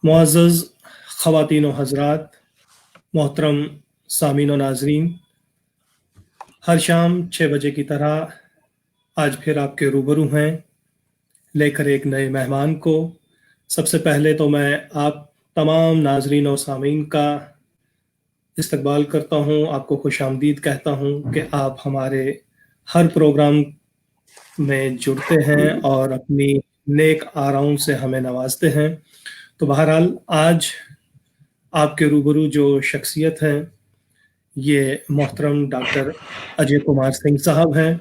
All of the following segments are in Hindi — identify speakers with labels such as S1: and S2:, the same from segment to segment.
S1: मुअज़्ज़ज़ ख़वातीन व हज़रात, मोहतरम सामीन व नाज़रीन, हर शाम 6 बजे की तरह आज फिर आपके रूबरू हैं लेकर एक नए मेहमान को। सबसे पहले तो मैं आप तमाम नाज़रीन और सामीन का इस्तकबाल करता हूँ, आपको खुशामदीद कहता हूँ कि आप हमारे हर प्रोग्राम में जुड़ते हैं और अपनी नेक आराओं से हमें नवाजते हैं। तो बहरहाल आज आपके रूबरू जो शख्सियत हैं, ये मोहतरम डॉक्टर अजय कुमार सिंह साहब हैं।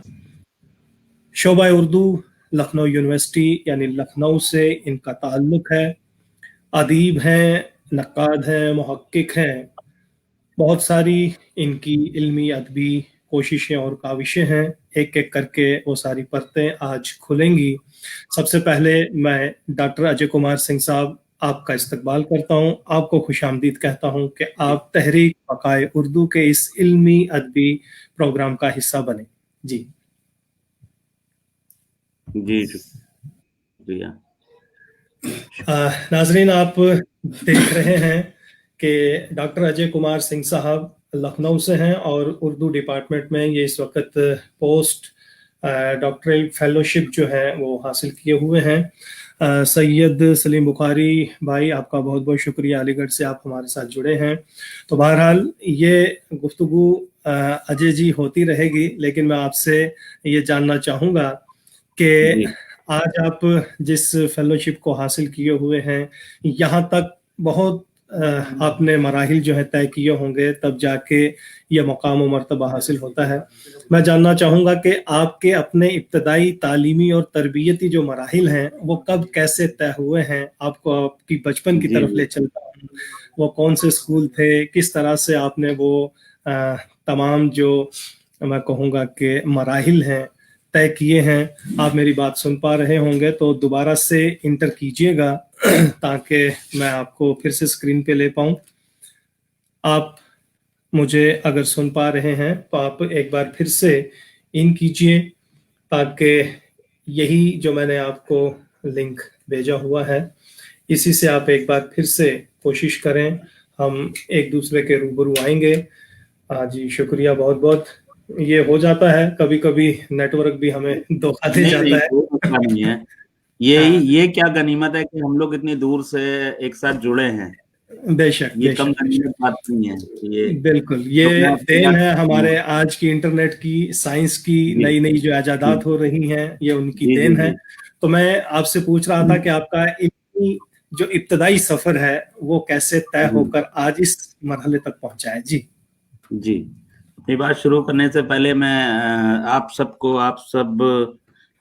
S1: शोबा उर्दू लखनऊ यूनिवर्सिटी यानी लखनऊ से इनका ताल्लुक़ है। अदीब हैं, नक्काद हैं, मुहक्किक हैं। बहुत सारी इनकी इल्मी अदबी कोशिशें और काविशें हैं। एक-एक करके वो सारी परतें आज खुलेंगी। सबसे पहले मैं डॉक्टर अजय कुमार सिंह साहब आपका इस्तकबाल करता हूँ, आपको खुशामदीद कहता हूँ कि आप तहरीक बक़ाए उर्दू के इस इल्मी अदबी प्रोग्राम का हिस्सा बने। जी।
S2: जी, शुक्रिया।
S1: नाज़रीन, आप देख रहे हैं कि डॉक्टर अजय कुमार सिंह साहब लखनऊ से हैं और उर्दू डिपार्टमेंट में ये इस वक्त पोस्ट डॉक्टरल फेलोशिप जो है वो हासिल किए हुए हैं। सैयद सलीम बुखारी भाई, आपका बहुत बहुत शुक्रिया, अलीगढ़ से आप हमारे साथ जुड़े हैं। तो बहरहाल ये गुफ्तगू अजय जी होती रहेगी, लेकिन मैं आपसे ये जानना चाहूँगा कि आज आप जिस फेलोशिप को हासिल किए हुए हैं, यहाँ तक बहुत आपने मराहिल जो है तय किए होंगे, तब जाके ये मकाम और मर्तबा हासिल होता है। मैं जानना चाहूँगा कि आपके अपने इब्तदाई तालीमी और तरबियती जो मराहिल हैं, वो कब कैसे तय हुए हैं? आपको आपकी बचपन की तरफ ले चलता हूँ। वो कौन से स्कूल थे? किस तरह से आपने वो तमाम जो मैं कहूँगा कि मराहिल हैं तय किए हैं? आप मेरी बात सुन पा रहे होंगे तो दोबारा से इंटर कीजिएगा ताकि मैं आपको फिर से स्क्रीन पे ले पाऊँ। आप मुझे अगर सुन पा रहे हैं तो आप एक बार फिर से इन कीजिए ताकि यही जो मैंने आपको लिंक भेजा हुआ है, इसी से आप एक बार फिर से कोशिश करें, हम एक दूसरे के रूबरू आएँगे। जी, शुक्रिया बहुत-बहुत। ये हो जाता है, कभी-कभी नेटवर्क भी हमें धोखा दे जाता है।
S2: वो मसला नहीं है। ये क्या गनीमत है कि हम लोग इतनी दूर से एक साथ जुड़े हैं।
S1: बेशक,
S2: ये कम
S1: बेशक,
S2: गनीमत बात नहीं है। ये
S1: बिल्कुल,
S2: तो मैं
S1: ये
S2: अपने
S1: देन
S2: आप
S1: है हमारे आज की इंटरनेट की, साइंस की
S2: जी,
S1: नई-नई जो
S2: जी,
S1: इजादात हो रही हैं, ये उनकी
S2: जी, जी,
S1: देन है।
S2: जी।
S1: तो मैं आपसे पूछ रहा था कि आपका इल्मी जो इब्तदाई सफ़र है, वो कैसे तय
S2: जी,
S1: होकर आज इस मरहले तक पहुँचा है? जी।
S2: जी। ये बात शुरू करने से पहले मैं आप सबको, आप सब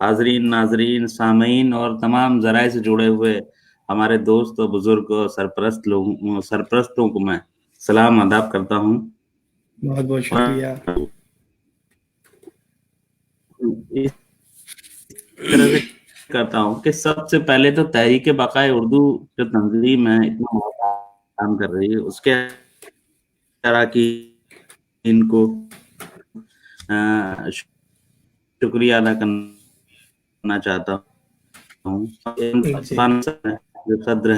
S2: हाज़रीन, नाज़रीन, सामीन और तमाम ज़राए से जुड़े हुए हमारे दोस्त और बुज़ुर्ग और सरपरस्तों को मैं सलाम आदाब करता हूँ।
S1: बहुत-बहुत शुक्रिया।
S2: और इस तरह से करता हूँ कि सबसे पहले तो तहरीक बक़ाए उर्दू जो तंज़ीम है, इतना बड़ा काम कर रही है, उसके अरकान को शुक्रिया अदा करना चाहता हूँ।
S1: जी,
S2: जो सद्र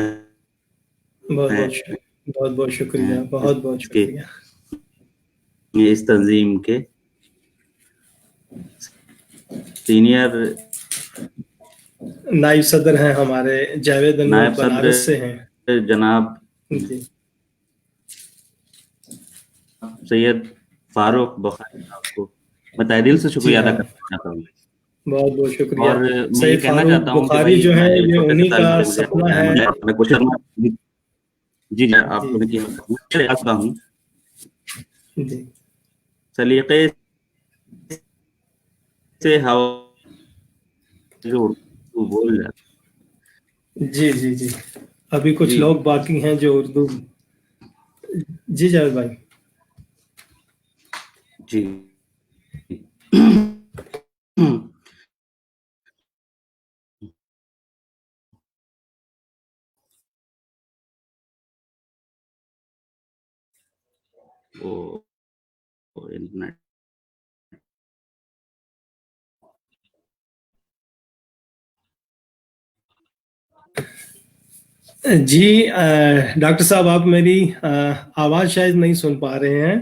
S1: बहुत-बहुत
S2: हैं
S1: बहुत-बहुत शुक्रिया, बहुत-बहुत
S2: इसके
S1: शुक्रिया।
S2: इस तंज़ीम के सीनियर
S1: नाइब सदर हैं हमारे जावेद अनवर,
S2: नायब सद्र
S1: बनारस से हैं।
S2: जनाब
S1: जी।
S2: सैयद फारूक बुखारी साहब को मैं तहे दिल से
S1: जी
S2: शुक्रिया अदा
S1: हाँ,
S2: करना चाहता हूँ।
S1: बहुत-बहुत शुक्रिया।
S2: और मैं ये
S1: सैयद
S2: कहना
S1: फारूक
S2: चाहता हूँ कि
S1: बुखारी
S2: भाई
S1: जो
S2: मैं
S1: हैं,
S2: एक
S1: ये
S2: छोटे से
S1: उन्हीं का
S2: तालिब से मुझे
S1: सपना है।
S2: मैं क्वेश्चन जी,
S1: जी,
S2: आपको मैं कहता हूँ
S1: जी।
S2: सलीके से हवा जो उर्दू बोल जाए।
S1: जी, जी, जी। अभी कुछ
S2: जी,
S1: लोग बाकी हैं जो उर्दू। जी, जावेद भाई।
S2: जी। वो इंटरनेट
S1: जी डॉक्टर साहब, आप मेरी आवाज शायद नहीं सुन पा रहे हैं।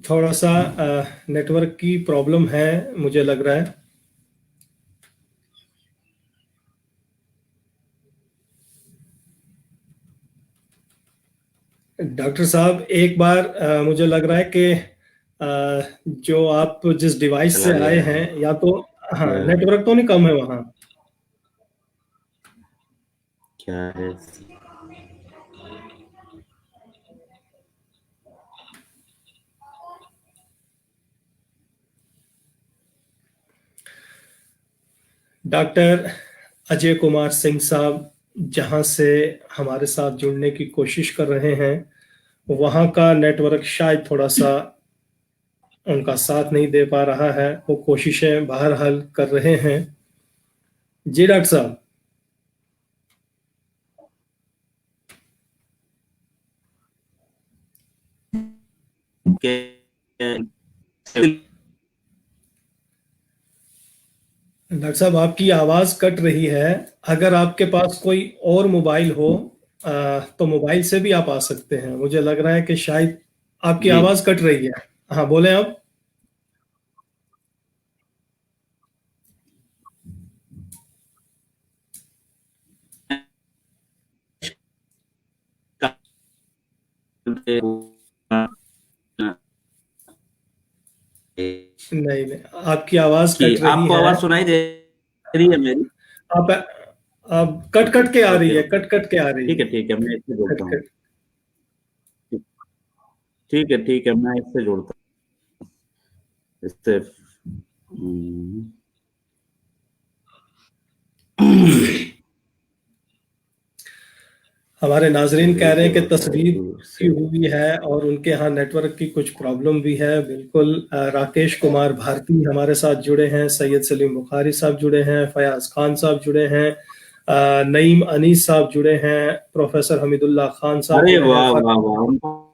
S1: थोड़ा सा नेटवर्क की प्रॉब्लम है, मुझे लग रहा है। डॉक्टर साहब, एक बार मुझे लग रहा है कि जो आप जिस डिवाइस
S2: चला
S1: से आए
S2: गया है।
S1: हैं, या तो हाँ,
S2: क्या
S1: नेटवर्क तो नहीं कम है वहाँ।
S2: क्या है?
S1: डॉक्टर अजय कुमार सिंह साहब जहाँ से हमारे साथ जुड़ने की कोशिश कर रहे हैं, वहाँ का नेटवर्क शायद थोड़ा सा उनका साथ नहीं दे पा रहा है। वो कोशिशें बहरहाल कर रहे हैं। जी डॉक्टर साहब। डॉक्टर साहब, आपकी आवाज कट रही है। अगर आपके पास कोई और मोबाइल हो तो मोबाइल से भी आप आ सकते हैं। मुझे लग रहा है कि शायद आपकी
S2: जी
S1: आवाज कट रही है। हाँ, बोले आप। नहीं नहीं, आपकी आवाज
S2: जी,
S1: कट रही
S2: आपको
S1: है।
S2: आवाज सुनाई दे रही है मेरी?
S1: आप अब कट
S2: ओके
S1: कट के आ रही
S2: ओके
S1: है,
S2: ओके।
S1: कट कट के आ रही है।
S2: ठीक है, मैं इससे
S1: कट
S2: जोड़ता हूँ।
S1: कट।
S2: ठीक है, मैं इससे जोड़ता हूँ इससे।
S1: हमारे नाजरीन कह रहे हैं कि तस्वीर की
S2: से
S1: हुई है और उनके यहाँ नेटवर्क की कुछ प्रॉब्लम भी है। बिल्कुल। राकेश कुमार भारती हमारे साथ जुड़े हैं, सैयद सलीम बुखारी साहब जुड़े हैं, फयाज खान साहब जुड़े हैं, नईम अनीस साहब जुड़े हैं, प्रोफेसर हमीदुल्लाह खान साहब
S2: अरे
S1: जुड़े हैं।
S2: वाह वाह वाह, उनको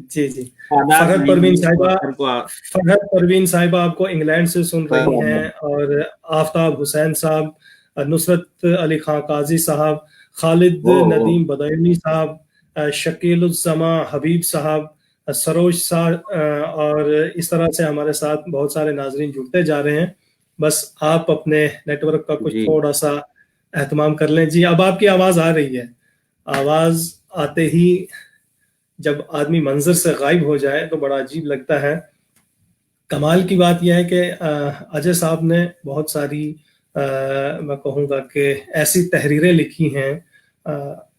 S1: जी जी।
S2: आदाब
S1: फरहत
S2: नहीं
S1: परवीन
S2: हुई
S1: साहिबा,
S2: मेरे को
S1: फरहत परवीन साहिबा आपको इंग्लैंड से सुन रही हैं। और आफ्ताब हुसैन साहब, नुसरत अली खां काजी साहब, खालिद
S2: ओ ओ
S1: नदीम बदायूनी साहब, शकीलुज़्ज़मा हबीब साहब, सरोज साहब, और इस तरह से हमारे साथ बहुत सारे नाजरीन जुड़ते जा रहे हैं। बस आप अपने नेटवर्क का कुछ
S2: जी
S1: थोड़ा सा एहतमाम कर लें। जी, अब आपकी आवाज़ आ रही है। आवाज़ आते ही जब आदमी मंजर से गायब हो जाए तो बड़ा अजीब लगता है। कमाल की बात यह है कि अजय साहब ने बहुत सारी मैं कहूँगा कि ऐसी तहरीरें लिखी हैं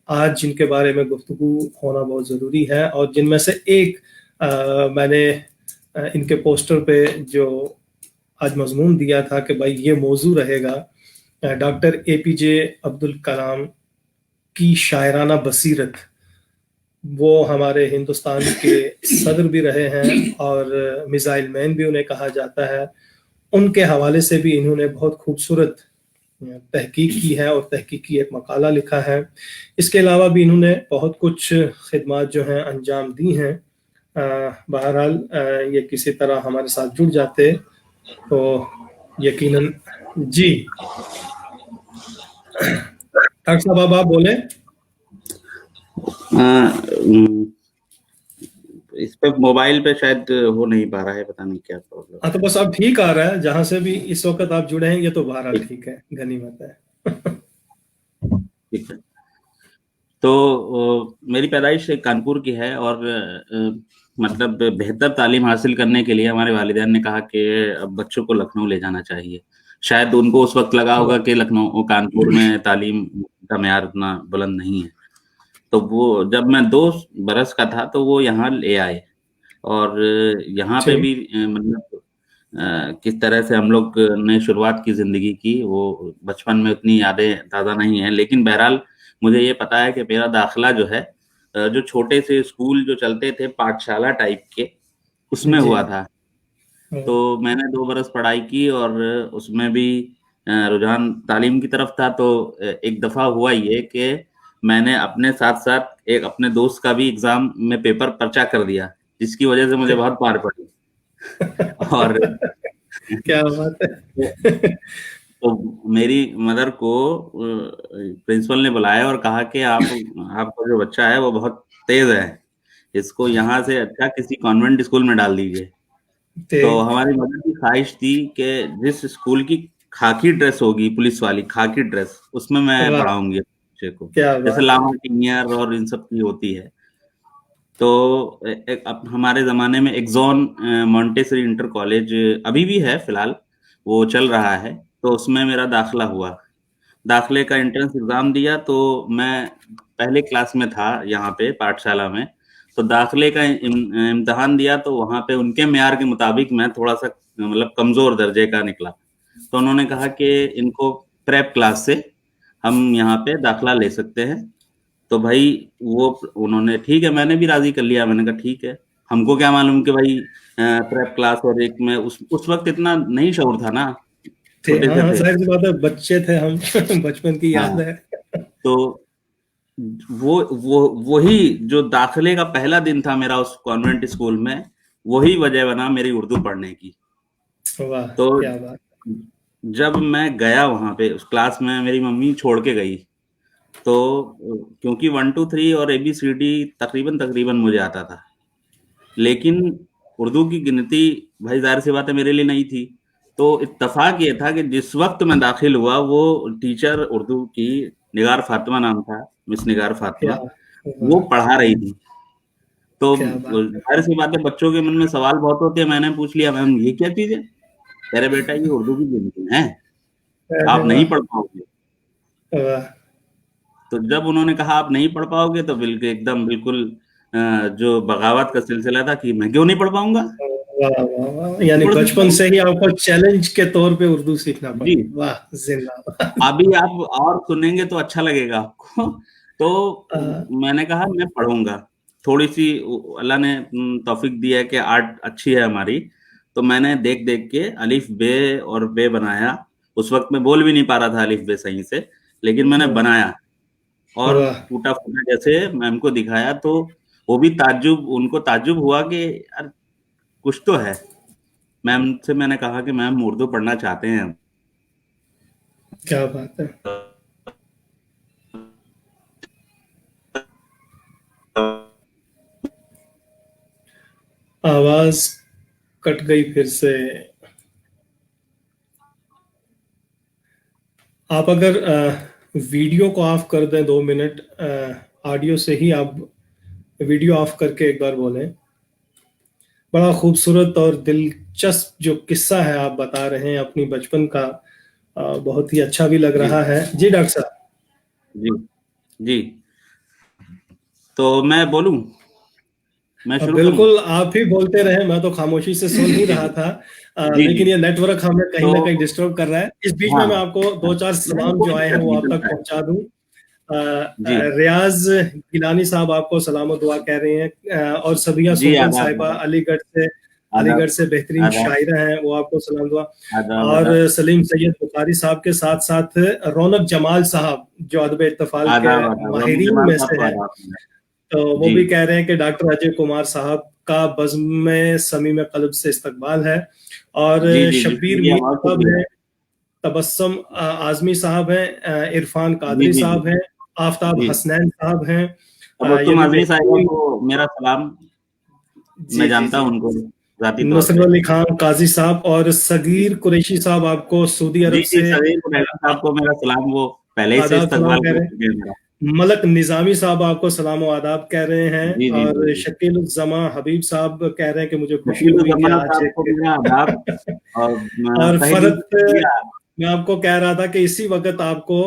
S1: आज जिनके बारे में गुफ्तगू होना बहुत ज़रूरी है। और जिनमें से एक मैंने इनके पोस्टर पे जो आज मजमून दिया था कि भाई ये मौजू रहेगा, डॉक्टर एपीजे अब्दुल कलाम की शायराना बसीरत। वो हमारे हिंदुस्तान के सदर भी रहे हैं और मिसाइल मैन भी उन्हें कहा जाता है। उनके हवाले से भी इन्होंने बहुत खूबसूरत तहकीक की है और तहकीकी एक मकाला लिखा है। इसके अलावा भी इन्होंने बहुत कुछ खिदमात जो हैं अंजाम दी हैं। बहरहाल ये किसी तरह हमारे साथ जुड़ जाते तो यकीनन। जी डॉक्टर साहब, अब आप बोले।
S2: इस पे मोबाइल पे शायद हो नहीं पा रहा है, पता नहीं क्या प्रॉब्लम
S1: हाँ, तो
S2: है।
S1: बस अब ठीक आ रहा है जहां से भी इस वक्त आप जुड़े हैं। ये तो बहरहाल
S2: ठीक
S1: ठीक है, गनीमत है।
S2: ठीक है। तो मेरी पैदाइश कानपुर की है और मतलब बेहतर तालीम हासिल करने के लिए हमारे वालिदैन ने कहा कि अब बच्चों को लखनऊ ले जाना चाहिए। शायद उनको उस वक्त लगा होगा कि लखनऊ कानपुर में तालीम का मेयार उतना बुलंद नहीं है। तो वो जब मैं 2 बरस का था तो वो यहाँ ले आए। और यहाँ पे
S1: ठीक।
S2: भी मतलब किस तरह से हम लोग ने शुरुआत की जिंदगी की, वो बचपन में उतनी यादें ताज़ा नहीं है, लेकिन बहरहाल मुझे ये पता है कि मेरा दाखिला जो है जो छोटे से स्कूल जो चलते थे पाठशाला टाइप के, उसमें
S1: जी।
S2: हुआ था। तो मैंने 2 बरस पढ़ाई की और उसमें भी रुझान तालीम की तरफ था। तो एक दफा हुआ ये कि मैंने अपने साथ साथ एक अपने दोस्त का भी एग्जाम में पेपर पर्चा कर दिया, जिसकी वजह से मुझे बहुत मार पड़ी। और
S1: क्या बात
S2: तो,
S1: है।
S2: तो मेरी मदर को प्रिंसिपल ने बुलाया और कहा कि आपका जो बच्चा है वो बहुत तेज है, इसको यहाँ से अच्छा किसी कॉन्वेंट स्कूल में डाल दीजिए। तो
S1: ठीक।
S2: हमारी मदर की ख्वाहिश थी कि जिस स्कूल की खाकी ड्रेस होगी, पुलिस वाली खाकी ड्रेस, उसमें मैं
S1: वाह,
S2: पढ़ाऊंगी बच्चे को,
S1: क्या
S2: जैसे
S1: बात है।
S2: लामा सीनियर और इन सब की होती है। तो अब हमारे जमाने में एग्जॉन मॉन्टेसरी इंटर कॉलेज अभी भी है फिलहाल, वो चल रहा है, तो उसमें मेरा दाखिला हुआ। दाखिले का एंट्रेंस एग्जाम दिया, तो मैं पहले क्लास में था यहाँ पे पाठशाला में। तो दाखिले का इम्तिहान दिया, तो वहाँ पे उनके मेयार के मुताबिक मैं थोड़ा सा मतलब कमजोर दर्जे का निकला। तो उन्होंने कहा कि इनको प्रेप क्लास से हम यहाँ पे दाखिला ले सकते हैं। तो भाई वो उन्होंने ठीक है, मैंने भी राजी कर लिया, मैंने कहा ठीक है। हमको क्या मालूम कि भाई प्रेप क्लास और एक में उस वक्त इतना नहीं शऊर था ना,
S1: थे,
S2: छोटे
S1: हाँ
S2: से
S1: हाँ,
S2: थे।
S1: जाहिर सी बात है, बच्चे थे हम। बचपन की याद
S2: हाँ,
S1: है।
S2: तो वो वही जो दाखिले का पहला दिन था मेरा उस कॉन्वेंट स्कूल में, वही वजह बना मेरी उर्दू पढ़ने की।
S1: वाह,
S2: तो
S1: क्या बात।
S2: जब मैं गया वहां पे उस क्लास में, मेरी मम्मी छोड़ के गई, तो क्योंकि 1 2 3 और ABCD तकरीबन तकरीबन मुझे आता था, लेकिन उर्दू की गिनती भाई जाहिर सी बात है मेरे लिए नहीं थी। तो इत्तेफाक ये था कि जिस वक्त मैं दाखिल हुआ, वो टीचर उर्दू की, निगार फातिमा नाम था, मिस निगार
S1: क्या,
S2: फातिमा, वो
S1: वाह,
S2: पढ़ा रही थी। तो
S1: क्या बात
S2: जाहिर सी बात है बच्चों के मन में सवाल बहुत होते हैं। मैंने पूछ लिया, मैम ये क्या चीज है? कह रहे बेटा ये उर्दू की गिनती है,
S1: है। अरे
S2: आप नहीं
S1: वाह,
S2: पढ़ पाओगे।
S1: वाह,
S2: तो जब उन्होंने कहा आप नहीं पढ़ पाओगे, तो बिल्कुल एकदम बिल्कुल जो बगावत का सिलसिला था कि मैं क्यों नहीं पढ़ पाऊंगा,
S1: वाह, वाह, वाह, यानी
S2: पढ़ सकता
S1: बचपन
S2: हूँ।
S1: से ही आपको चैलेंज के तौर पे उर्दू सीखना पड़ा।
S2: जी,
S1: वाह, जिंदाबाद।
S2: अभी आप और सुनेंगे तो अच्छा लगेगा आपको। तो
S1: आ,
S2: मैंने कहा मैं पढ़ूंगा। थोड़ी सी अल्लाह ने तौफीक दी है कि आर्ट अच्छी है हमारी। तो मैंने देख देख के अलिफ बे और बे बनाया। उस वक्त मैं बोल भी नहीं पा रहा था अलिफ बे सही से, लेकिन मैंने बनाया और
S1: वाह,
S2: टूटा फूटा जैसे मैम को दिखाया। तो वो भी ताज्जुब, उनको ताज्जुब हुआ कि यार कुछ तो है। मैम से मैंने कहा कि मैम उर्दू पढ़ना चाहते हैं।
S1: क्या बात है। आवाज कट गई फिर से। आप अगर वीडियो को ऑफ कर दें 2 मिनट, ऑडियो से ही आप वीडियो ऑफ करके एक बार बोलें। बड़ा खूबसूरत और दिलचस्प जो किस्सा है आप बता रहे हैं अपनी बचपन का, बहुत ही अच्छा भी लग
S2: जी
S1: रहा है जी डॉक्टर साहब।
S2: जी जी। तो मैं बोलूं, मैं
S1: अब
S2: शुरू करूं?
S1: बिल्कुल आप ही बोलते रहे, मैं तो खामोशी से सुन ही रहा था।
S2: जी जी।
S1: लेकिन ये नेटवर्क हमें कहीं
S2: तो
S1: ना कहीं डिस्टर्ब कर रहा है। इस बीच में
S2: हाँ
S1: मैं आपको
S2: हाँ,
S1: दो चार
S2: नहीं
S1: सलाम
S2: कोई
S1: जो आए हैं
S2: दिक्कत
S1: वो
S2: नहीं,
S1: आप तक
S2: चलता है।
S1: पहुंचा दूं।
S2: जी
S1: रियाज गिलानी साहब आपको सलाम और दुआ कह रहे हैं। और सबिया
S2: जी,
S1: सुल्तान
S2: आदाब
S1: साहिबा
S2: आदाब
S1: अलीगढ़
S2: आदाब
S1: से बेहतरीन
S2: आदाब
S1: शायरा हैं, वो आपको सलाम दुआ।
S2: आदाब
S1: और
S2: आदाब
S1: सलीम सैयद बुखारी साहब के साथ साथ रौनक जमाल साहब जो अदब इत्तफाल के
S2: आदाब आदाब, रोमी
S1: माहिरीन
S2: जमाल
S1: में
S2: साहब
S1: से
S2: को
S1: हैं।
S2: आदाब।
S1: तो वो
S2: जी
S1: भी कह रहे हैं कि डॉक्टर अजय कुमार साहब का बज़्म में समीम कल्ब से इस्तकबाल है। और
S2: जी जी जी,
S1: शब्बीर
S2: शुक्रिया,
S1: मीर
S2: बहुत
S1: साहब
S2: शुक्रिया।
S1: हैं, तबस्सुम आजमी साहब हैं, इरफान
S2: जी
S1: कादरी
S2: जी जी
S1: साहब हैं, आफताब
S2: जी।
S1: हसनैन साहब हैं। ये
S2: तबस्सुम
S1: भी
S2: आजमी साहिबा
S1: बेहतरीन।
S2: को मेरा सलाम,
S1: जी
S2: मैं
S1: जी
S2: जानता
S1: जी।
S2: हूँ उनको जाती तौर
S1: नुसरत
S2: पे।
S1: अली खान काजी साहब और सगीर कुरैशी साहब आपको सऊदी
S2: जी
S1: अरब
S2: जी,
S1: से
S2: सलीम कुरैशी साहब को मेरा सलाम, वो पहले ही से
S1: आदाब सलाम
S2: इस्तकबाल
S1: कह
S2: कर
S1: रहे हैं।
S2: चुके हैं मेरा।
S1: मलक निजामी साहब आपको सलाम व आदाब कह रहे हैं।
S2: जी जी जी
S1: और
S2: जी।
S1: शकील जमा हबीब साहब कह रहे हैं कि मुझे खुशी
S2: शकील
S1: हुई कि
S2: जमाल
S1: आज
S2: साहब को मेरा आदाब
S1: एक
S2: और
S1: और
S2: तहे दिल से
S1: फरत,
S2: शुक्रिया।
S1: मैं आपको कह रहा था कि इसी वक्त आपको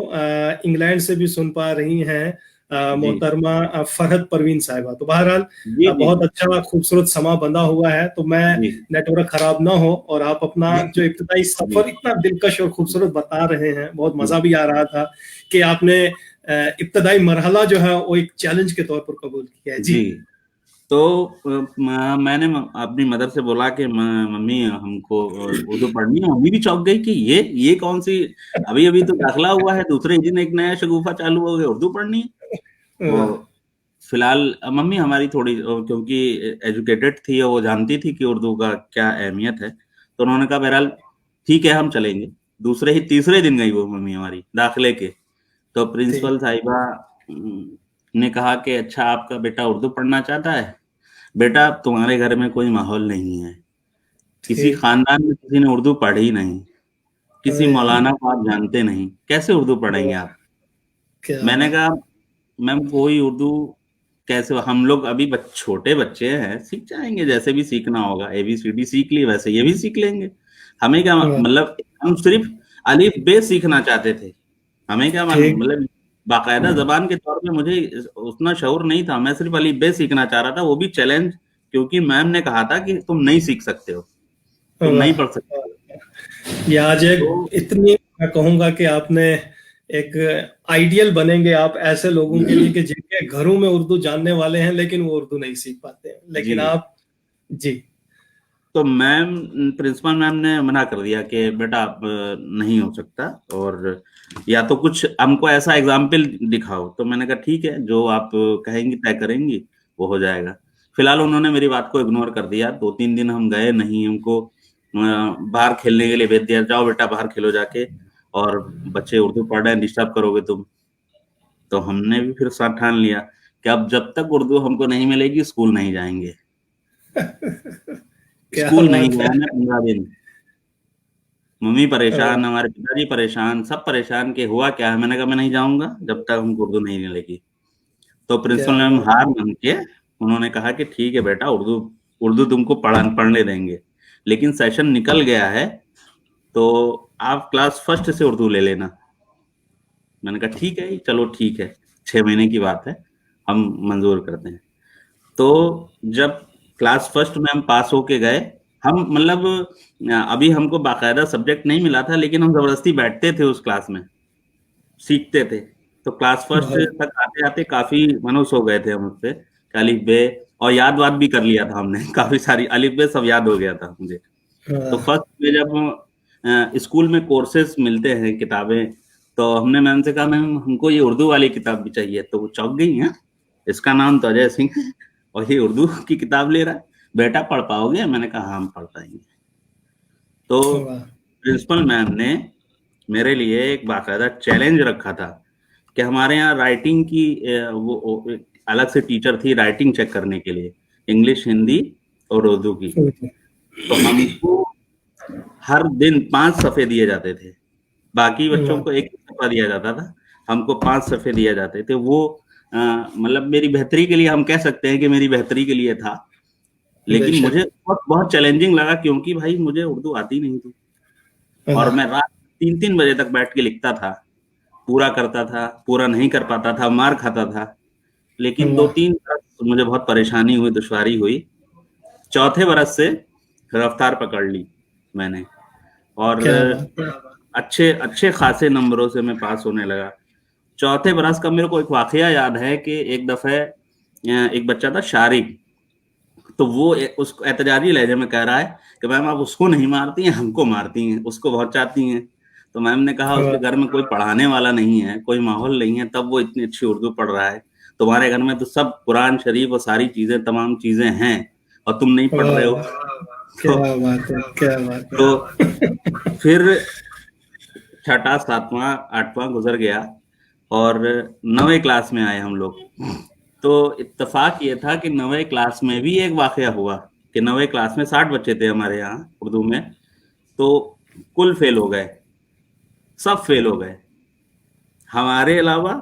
S1: इंग्लैंड से भी सुन पा रही हैं
S2: जी
S1: मोहतरमा फरहत परवीन साहिबा। तो बहरहाल
S2: जी जी
S1: बहुत
S2: जी
S1: अच्छा खूबसूरत समा बंधा हुआ है। तो मैं
S2: जी
S1: नेटवर्क खराब ना हो और आप अपना जो इब्तदाई
S2: जी
S1: सफर इतना दिलकश और खूबसूरत बता रहे हैं, बहुत
S2: जी
S1: मजा भी आ रहा था कि आपने इब्तदाई मरहला जो है वो एक चैलेंज के तौर पर कबूल किया है जी।
S2: जी। तो मैंने अपनी मदर से बोला कि मम्मी हमको उर्दू पढ़नी है। मम्मी भी चौंक गई कि ये कौन सी, अभी अभी तो दाखिला हुआ है, दूसरे ही दिन एक नया शगुफा चालू हो गया, उर्दू पढ़नी है। वो
S1: वाह,
S2: फिलहाल मम्मी हमारी थोड़ी क्योंकि एजुकेटेड थी और वो जानती थी कि उर्दू का क्या अहमियत है, तो उन्होंने कहा बहरहाल ठीक है हम चलेंगे। दूसरे ही तीसरे दिन गई वो मम्मी हमारी दाखिले के। तो प्रिंसिपल
S1: ठीक।
S2: साहिबा ने कहा कि अच्छा आपका बेटा उर्दू पढ़ना चाहता है, बेटा तुम्हारे घर में कोई माहौल नहीं है, किसी
S1: ठीक।
S2: खानदान में किसी ने उर्दू पढ़ी नहीं, किसी
S1: अरे यार,
S2: मौलाना को आप जानते नहीं, कैसे उर्दू पढ़ेंगे
S1: वाह,
S2: आप।
S1: क्या
S2: मैंने
S1: बात।
S2: कहा मैम कोई उर्दू कैसे, हम लोग अभी छोटे बच्चे हैं, सीख जाएंगे जैसे भी सीखना होगा, एबीसीडी सीख ली वैसे ये भी सीख लेंगे। हमें क्या
S1: वाह,
S2: मतलब, हम सिर्फ अलिफ बे सीखना चाहते थे। हमें क्या
S1: ठीक।
S2: मतलब बाकायदा जबान के तौर पे मुझे उतना शऊर नहीं था, मैं सिर्फ अलिफ बे सीखना चाह रहा था, वो भी चैलेंज, क्योंकि मैम ने कहा था कि तुम नहीं सीख सकते हो, तुम नहीं
S1: वाह,
S2: पढ़ सकते।
S1: ये आज एक
S2: तो
S1: इतनी, मैं कहूंगा कि आपने एक आइडियल बनेंगे आप ऐसे लोगों के लिए कि जिनके घरों में उर्दू जानने वाले हैं लेकिन वो उर्दू नहीं सीख पाते हैं,
S2: जी,
S1: लेकिन आप। जी।
S2: तो मैम, प्रिंसिपल मैम ने मना कर दिया कि बेटा आप नहीं हो सकता, और या तो कुछ हमको ऐसा एग्जाम्पल दिखाओ। तो मैंने कहा ठीक है, जो आप कहेंगी तय करेंगी वो हो जाएगा। फिलहाल उन्होंने मेरी बात को इग्नोर कर दिया। 2-3 दिन हम गए नहीं, हमको बाहर खेलने के लिए भेज दिया, जाओ बेटा बाहर खेलो जाके, और बच्चे उर्दू पढ़ रहे हैं डिस्टर्ब करोगे तुम। तो हमने भी फिर साथ ठान लिया कि अब जब तक उर्दू हमको नहीं मिलेगी स्कूल नहीं जाएंगे।
S1: क्या
S2: स्कूल नहीं
S1: बात है।
S2: गया मैं 15 दिन। मम्मी परेशान,
S1: वाह,
S2: हमारे पिताजी परेशान, सब परेशान कि हुआ क्या है। मैंने कहा मैं नहीं जाऊंगा जब तक हमको उर्दू नहीं मिलेगी। तो प्रिंसिपल
S1: क्या
S2: मैम
S1: बात।
S2: हार मान के उन्होंने कहा कि ठीक है बेटा, उर्दू उर्दू तुमको पढ़ने देंगे, लेकिन सेशन निकल गया है तो आप क्लास फर्स्ट से उर्दू ले लेना। मैंने कहा ठीक है, चलो ठीक है, 6 महीने की बात है, हम मंजूर करते हैं। तो जब क्लास फर्स्ट में हम पास होके गए, हम मतलब अभी हमको बाकायदा सब्जेक्ट नहीं मिला था, लेकिन हम जबरदस्ती बैठते थे उस क्लास में, सीखते थे। तो क्लास फर्स्ट
S1: बहुत।
S2: तक आते आते काफी मनुष्य हो गए थे हम उससे, अलिफ बे, और याद वाद भी कर लिया था हमने काफी सारी अलिफ बे सब याद हो गया था मुझे। तो
S1: वाह,
S2: फर्स्ट में जब स्कूल में कोर्सेस मिलते हैं किताबें, तो हमने मैम से कहा मैम हमको ये उर्दू वाली किताब भी चाहिए। तो वो चौंक गई हैं, इसका नाम तो अजय सिंह है और ये उर्दू की किताब ले रहा है, बेटा पढ़ पाओगे? मैंने कहा हाँ हम पढ़ पाएंगे। तो
S1: वाह,
S2: प्रिंसिपल मैम ने मेरे लिए एक बाकायदा चैलेंज रखा था कि हमारे यहाँ राइटिंग की एक अलग से टीचर थी राइटिंग चेक करने के लिए, इंग्लिश, हिंदी और उर्दू की। तो हमको हर दिन 5 सफ़े दिए जाते थे, बाकी बच्चों
S1: वाह,
S2: को एक सफ़ा दिया जाता था, हमको 5 सफ़े दिए जाते थे। वो मतलब मेरी बेहतरी के लिए, हम कह सकते हैं कि मेरी बेहतरी के लिए था, लेकिन
S1: बेशक।
S2: मुझे बहुत बहुत चैलेंजिंग लगा, क्योंकि भाई मुझे उर्दू आती नहीं थी, और
S1: वाह,
S2: मैं रात 3-3 बजे तक बैठ के लिखता था, पूरा करता था, पूरा नहीं कर पाता था, मार खाता था। लेकिन दो
S1: वाह,
S2: तीन बरस मुझे बहुत परेशानी हुई, दुश्वारी हुई। चौथे बरस से रफ्तार पकड़ ली मैंने, और
S1: क्या बात है।
S2: अच्छे अच्छे खासे नंबरों से मैं पास होने लगा। चौथे बरस का मेरे को एक वाकया याद है कि एक दफे एक बच्चा था शारिक, तो वो उसको एहतजाजी लहजे में कह रहा है कि मैम आप उसको नहीं मारती हैं, हमको मारती हैं, उसको बहुत चाहती हैं। तो मैम ने कहा उसके
S1: वाह,
S2: घर में कोई पढ़ाने वाला नहीं है, कोई माहौल नहीं है, तब वो इतनी अच्छी उर्दू पढ़ रहा है। तुम्हारे घर में तो सब कुरान शरीफ और सारी चीजें, तमाम चीजें हैं, और तुम नहीं पढ़ रहे हो।
S1: वाह, क्या
S2: तो,
S1: बात है, क्या बात
S2: तो
S1: है।
S2: फिर छठा, सातवां, आठवां गुजर गया, और 9वीं क्लास में आए हम लोग। तो इत्तेफाक ये था कि 9वीं क्लास में भी एक वाकया हुआ कि 9वीं क्लास में 60 बच्चे थे हमारे यहाँ उर्दू में, तो कुल फेल हो गए, सब फेल हो गए हमारे अलावा,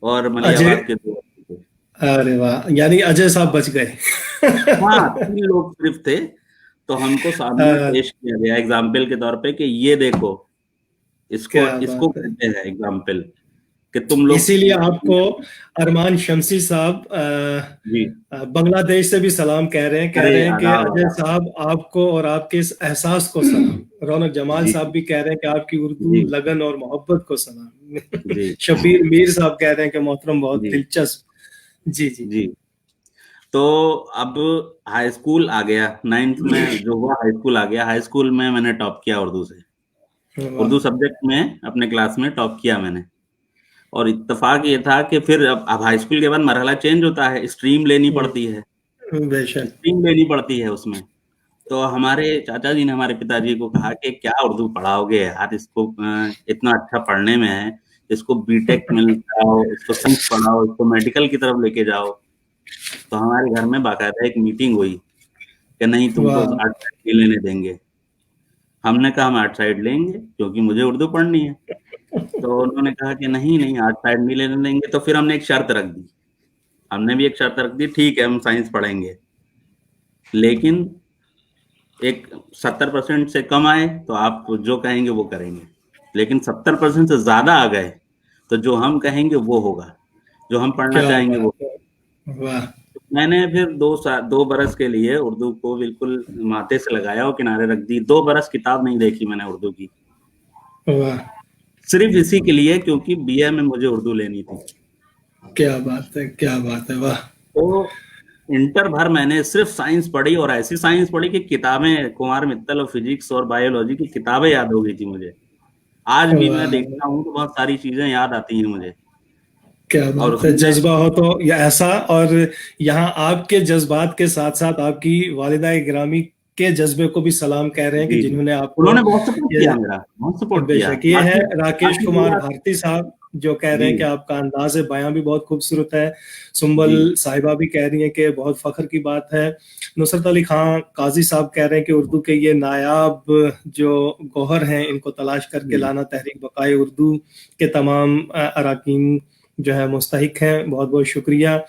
S2: और
S1: अजय।
S2: मलियाबाद के 2 बच्चे थे।
S1: अरे वाह, यानी अजय साहब बच गए।
S2: हाँ, 3 लोग सिर्फ थे। तो हमको सामने
S1: हाँ,
S2: पेश किया गया एग्जाम्पल के तौर पे कि ये देखो, इसको
S1: क्या
S2: इसको
S1: बात है।
S2: कहते हैं एग्जाम्पल, कि तुम लोग।
S1: इसीलिए आपको अरमान शमसी साहब
S2: जी,
S1: बांग्लादेश से भी सलाम कह रहे हैं, कह
S2: अरे
S1: रहे हैं कि
S2: आदाब
S1: अजय
S2: आदाब।
S1: साहब आपको और आपके इस एहसास को सलाम। रौनक जमाल
S2: जी,
S1: साहब भी कह रहे हैं कि आपकी उर्दू
S2: जी,
S1: लगन और मोहब्बत को सलाम।
S2: जी,
S1: शबीर मीर साहब कह रहे हैं कि मोहतरम बहुत
S2: जी,
S1: दिलचस्प। जी, जी।
S2: जी। तो अब हाई स्कूल आ गया, 9th में जो हुआ, हाई स्कूल आ गया। हाई स्कूल में मैंने टॉप किया उर्दू से,
S1: वाह,
S2: उर्दू सब्जेक्ट में अपने क्लास में टॉप किया मैंने। और इत्तेफाक ये था कि फिर अब हाई स्कूल के बाद मरहला चेंज होता है, स्ट्रीम लेनी पड़ती है,
S1: बेशक।
S2: स्ट्रीम लेनी पड़ती है उसमें। तो हमारे चाचा जी ने हमारे पिताजी को कहा कि क्या उर्दू पढ़ाओगे यार, इसको इतना अच्छा पढ़ने में है, इसको बीटेक में जाओ, इसको साइंस पढ़ाओ, इसको मेडिकल की तरफ लेके जाओ। तो हमारे घर में बाकायदा एक मीटिंग हुई कि नहीं, तुमको
S1: वाह
S2: आर्ट साइड नहीं लेने देंगे। हमने कहा हम आर्ट साइड लेंगे क्योंकि मुझे उर्दू पढ़नी है। तो उन्होंने कहा कि नहीं नहीं, आर्ट साइड नहीं लेने देंगे। तो फिर हमने एक शर्त रख दी, हमने भी एक शर्त रख दी, ठीक है हम साइंस पढ़ेंगे, लेकिन एक 70% से कम आए तो आप जो कहेंगे वो करेंगे, लेकिन 70% से ज्यादा आ गए तो जो हम कहेंगे वो होगा, जो हम पढ़ना
S1: क्या
S2: चाहेंगे वो।
S1: बात है, वाह
S2: मैंने फिर 2 बरस के लिए उर्दू को बिल्कुल माथे से लगाया और किनारे रख दी। 2 बरस किताब नहीं देखी मैंने उर्दू की,
S1: वाह,
S2: सिर्फ इसी के लिए क्योंकि बीए में मुझे उर्दू लेनी थी।
S1: क्या बात है, क्या बात है, वाह।
S2: तो इंटर भर मैंने सिर्फ साइंस पढ़ी, और ऐसी साइंस पढ़ी कि किताबें, कुमार मित्तल और फिजिक्स और बायोलॉजी की किताबें याद हो गई थी मुझे। आज भी मैं
S1: वाह,
S2: देखता हूँ तो बहुत सारी चीजें याद आती हैं मुझे।
S1: क्या
S2: और
S1: बात है,
S2: उसमें
S1: जज्बा हो तो या ऐसा। और यहाँ आपके जज्बात के साथ साथ आपकी वालिदा गिरामी के जज्बे को भी सलाम कह रहे हैं कि
S2: जी, जी,
S1: जिन्होंने आपको
S2: उन्होंने बहुत सपोर्ट
S1: ये,
S2: किया, मेरा बहुत सपोर्ट किया।
S1: बेशक, ये है
S2: बाकी
S1: राकेश
S2: बाकी
S1: कुमार
S2: पूरा।
S1: भारती साहब, जो कह रहे
S2: जी
S1: हैं कि आपका अंदाज बयां भी बहुत खूबसूरत है।
S2: जी
S1: सुंबल साहिबा भी कह रही हैं कि बहुत फख्र की बात है। नुसरत अली खान काजी साहब कह रहे हैं कि उर्दू के ये नायाब जो गौहर हैं, इनको तलाश करके
S2: जी।
S1: लाना तहरीक बकाए उर्दू के तमाम अराकीन जो है मुस्तहिक हैं। बहुत बहुत शुक्रिया।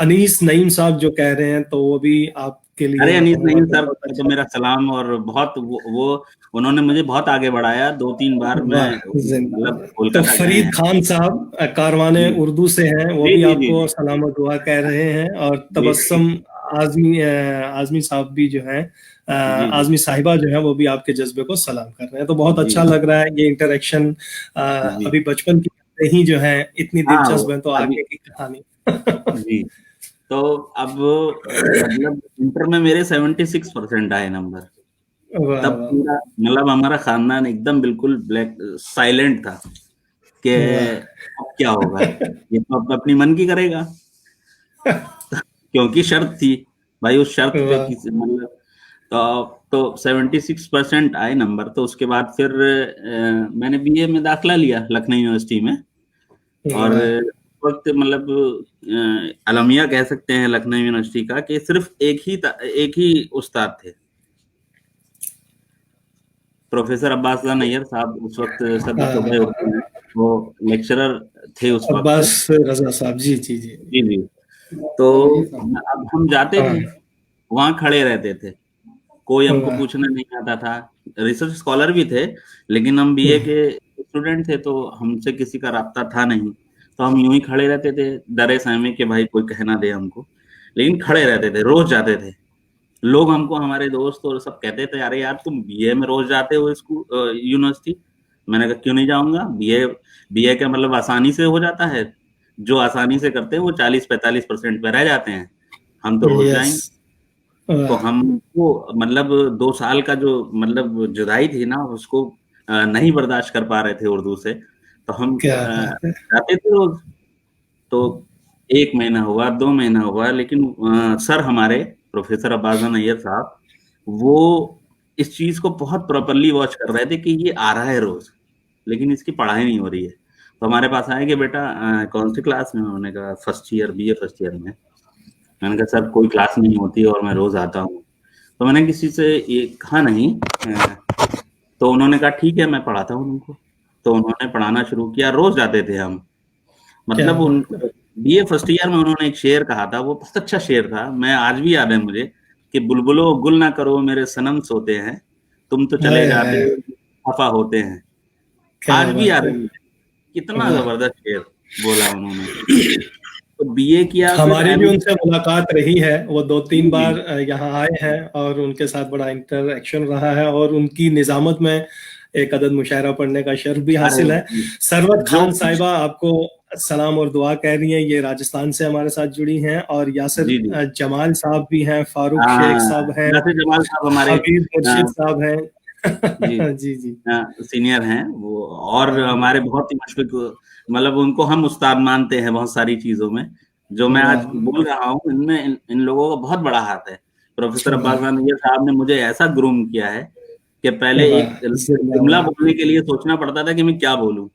S1: अनीस नईम साहब जो कह रहे हैं, तो वो भी आपके लिए
S2: अरे अनीस
S1: और
S2: नईम सर
S1: बहुत
S2: को तो
S1: अच्छा।
S2: मेरा सलाम, और बहुत वो उन्होंने मुझे बहुत आगे बढ़ाया। 2-3 बार मैं
S1: वाह,
S2: मतलब
S1: जिंदाबाद। तो
S2: कोलकाता गए
S1: फरीद
S2: हैं।
S1: खान साहब कारवाने
S2: जी
S1: उर्दू से हैं, वो
S2: जी
S1: भी
S2: जी जी
S1: आपको
S2: जी
S1: सलाम और दुआ कह रहे हैं। और
S2: जी
S1: तबस्सुम आजमी आजमी साहब भी जो हैं,
S2: जी जी
S1: आजमी साहिबा जो है, वो भी आपके जज्बे को सलाम कर रहे हैं। तो बहुत
S2: जी
S1: अच्छा लग रहा है ये इंटरेक्शन।
S2: जी।
S1: अभी बचपन की बातें ही जो है इतनी
S2: हाँ, वो
S1: दिलचस्प है, तो
S2: अभी।
S1: आगे की कहानी।
S2: जी। तो अब मतलब इंटर में मेरे 76% आए नंबर।
S1: वाह
S2: तब
S1: वाह
S2: पूरा मतलब हमारा खानदान एकदम बिल्कुल ब्लैक साइलेंट था कि
S1: वाह।
S2: अब क्या होगा, ये तो अब अपनी मन की करेगा, क्योंकि शर्त थी भाई। उस शर्त पे
S1: वाह
S2: किसी मतलब तो 76% आए नंबर। तो उसके बाद फिर मैंने बीए में दाखिला लिया लखनऊ यूनिवर्सिटी में। और
S1: वाह।
S2: उस वक्त मतलब अलमिया कह सकते हैं लखनऊ यूनिवर्सिटी का, कि सिर्फ एक ही उस्ताद थे, प्रोफेसर अब्बास नैयर साहब। उस वक्त सदर शोबा
S1: हाँ,
S2: उर्दू हैं, वो लेक्चरर थे उस वक्त।
S1: अब्बास रजा साहब, जी जी जी।
S2: जी जी। तो अब हम जाते थे,
S1: हाँ,
S2: वहां खड़े रहते थे, कोई हमको
S1: वाह,
S2: पूछना नहीं आता था। रिसर्च स्कॉलर भी थे, लेकिन हम बीए के स्टूडेंट थे तो हमसे किसी का रास्ता था नहीं। तो हम यूं ही खड़े रहते थे डरे सहमे कि भाई कोई कहना दे हमको, लेकिन खड़े रहते थे, रोज जाते थे। लोग हमको, हमारे दोस्त और सब कहते थे, अरे यार तुम बीए में रोज जाते हो स्कूल यूनिवर्सिटी। मैंने कहा क्यों नहीं जाऊंगा, बीए बीए का मतलब आसानी से हो जाता है, जो आसानी से करते हैं वो 40-45% पे रह जाते हैं, हम तो रोज
S1: यस,
S2: जाएंगे। तो
S1: वाह,
S2: हमको मतलब 2 साल का जो मतलब जुदाई थी ना, उसको नहीं बर्दाश्त कर पा रहे थे उर्दू से। तो हम
S1: क्या बात है।
S2: जाते थे रोज। तो 1 महीना हुआ, 2 महीना हुआ, लेकिन सर हमारे प्रोफेसर अब्बास नैयर साहब, वो इस चीज को बहुत प्रॉपरली वॉच कर रहे थे कि ये आ रहा है रोज, लेकिन इसकी पढ़ाई नहीं हो रही है। तो हमारे पास आए कि बेटा कौन सी क्लास में? उन्होंने कहा first year, BA first year में। मैंने कहा सर कोई क्लास नहीं होती और मैं रोज आता हूँ। तो मैंने किसी से ये कहा नहीं। तो उन्होंने कहा ठीक है मैं पढ़ाता हूँ उनको। तो उन्होंने पढ़ाना शुरू किया, रोज जाते थे हम।
S1: क्या
S2: मतलब उन
S1: बात है।
S2: बीए फर्स्ट ईयर में उन्होंने एक शेर कहा था, वो बहुत अच्छा शेर था, मैं आज भी याद है मुझे, कि बुलबुलो गुल ना करो मेरे सनम सोते हैं, तुम तो चले
S1: हाय
S2: जाते
S1: हाय,
S2: हो खफा होते हैं।
S1: क्या
S2: आज भी
S1: बात
S2: याद
S1: है,
S2: है मुझे, कितना
S1: वाह।
S2: जबरदस्त शेर बोला उन्होंने। तो बीए किया, फिर
S1: हमारी भी
S2: एमए।
S1: उनसे मुलाकात रही है, वो दो
S2: जी
S1: तीन
S2: जी
S1: बार यहाँ आए हैं, और उनके साथ बड़ा इंटरेक्शन रहा है, और उनकी निजामत में एक अदद मुशायरा पढ़ने का शर्फ भी
S2: अरे
S1: हासिल है। सरवत
S2: जो
S1: खान
S2: कुछ।
S1: साहिबा आपको सलाम और दुआ कह रही हैं, ये राजस्थान से हमारे साथ जुड़ी हैं। और यासिर
S2: जी जी।
S1: जमाल साहब भी हैं, फारूक शेख
S2: हाँ,
S1: साहब हैं,
S2: नासिर जमाल साहब हमारे
S1: हबीब मुर्शिद
S2: अ,
S1: साहब
S2: जी
S1: हैं। जी जी।
S2: सीनियर हैं वो, और
S1: हाँ,
S2: हमारे बहुत ही मुशफिक, मतलब उनको हम उस्ताद मानते हैं बहुत सारी चीजों में। जो मैं आज
S1: वाह
S2: बोल रहा हूँ, इनमें इन लोगों का बहुत बड़ा हाथ है। प्रोफेसर अब्बास
S1: वाह
S2: नैयर साहब ने मुझे ऐसा ग्रूम किया है कि पहले
S1: वाह,
S2: एक जुमला
S1: जिंदाबाद।
S2: बोलने के लिए सोचना पड़ता था कि मैं क्या बोलूं,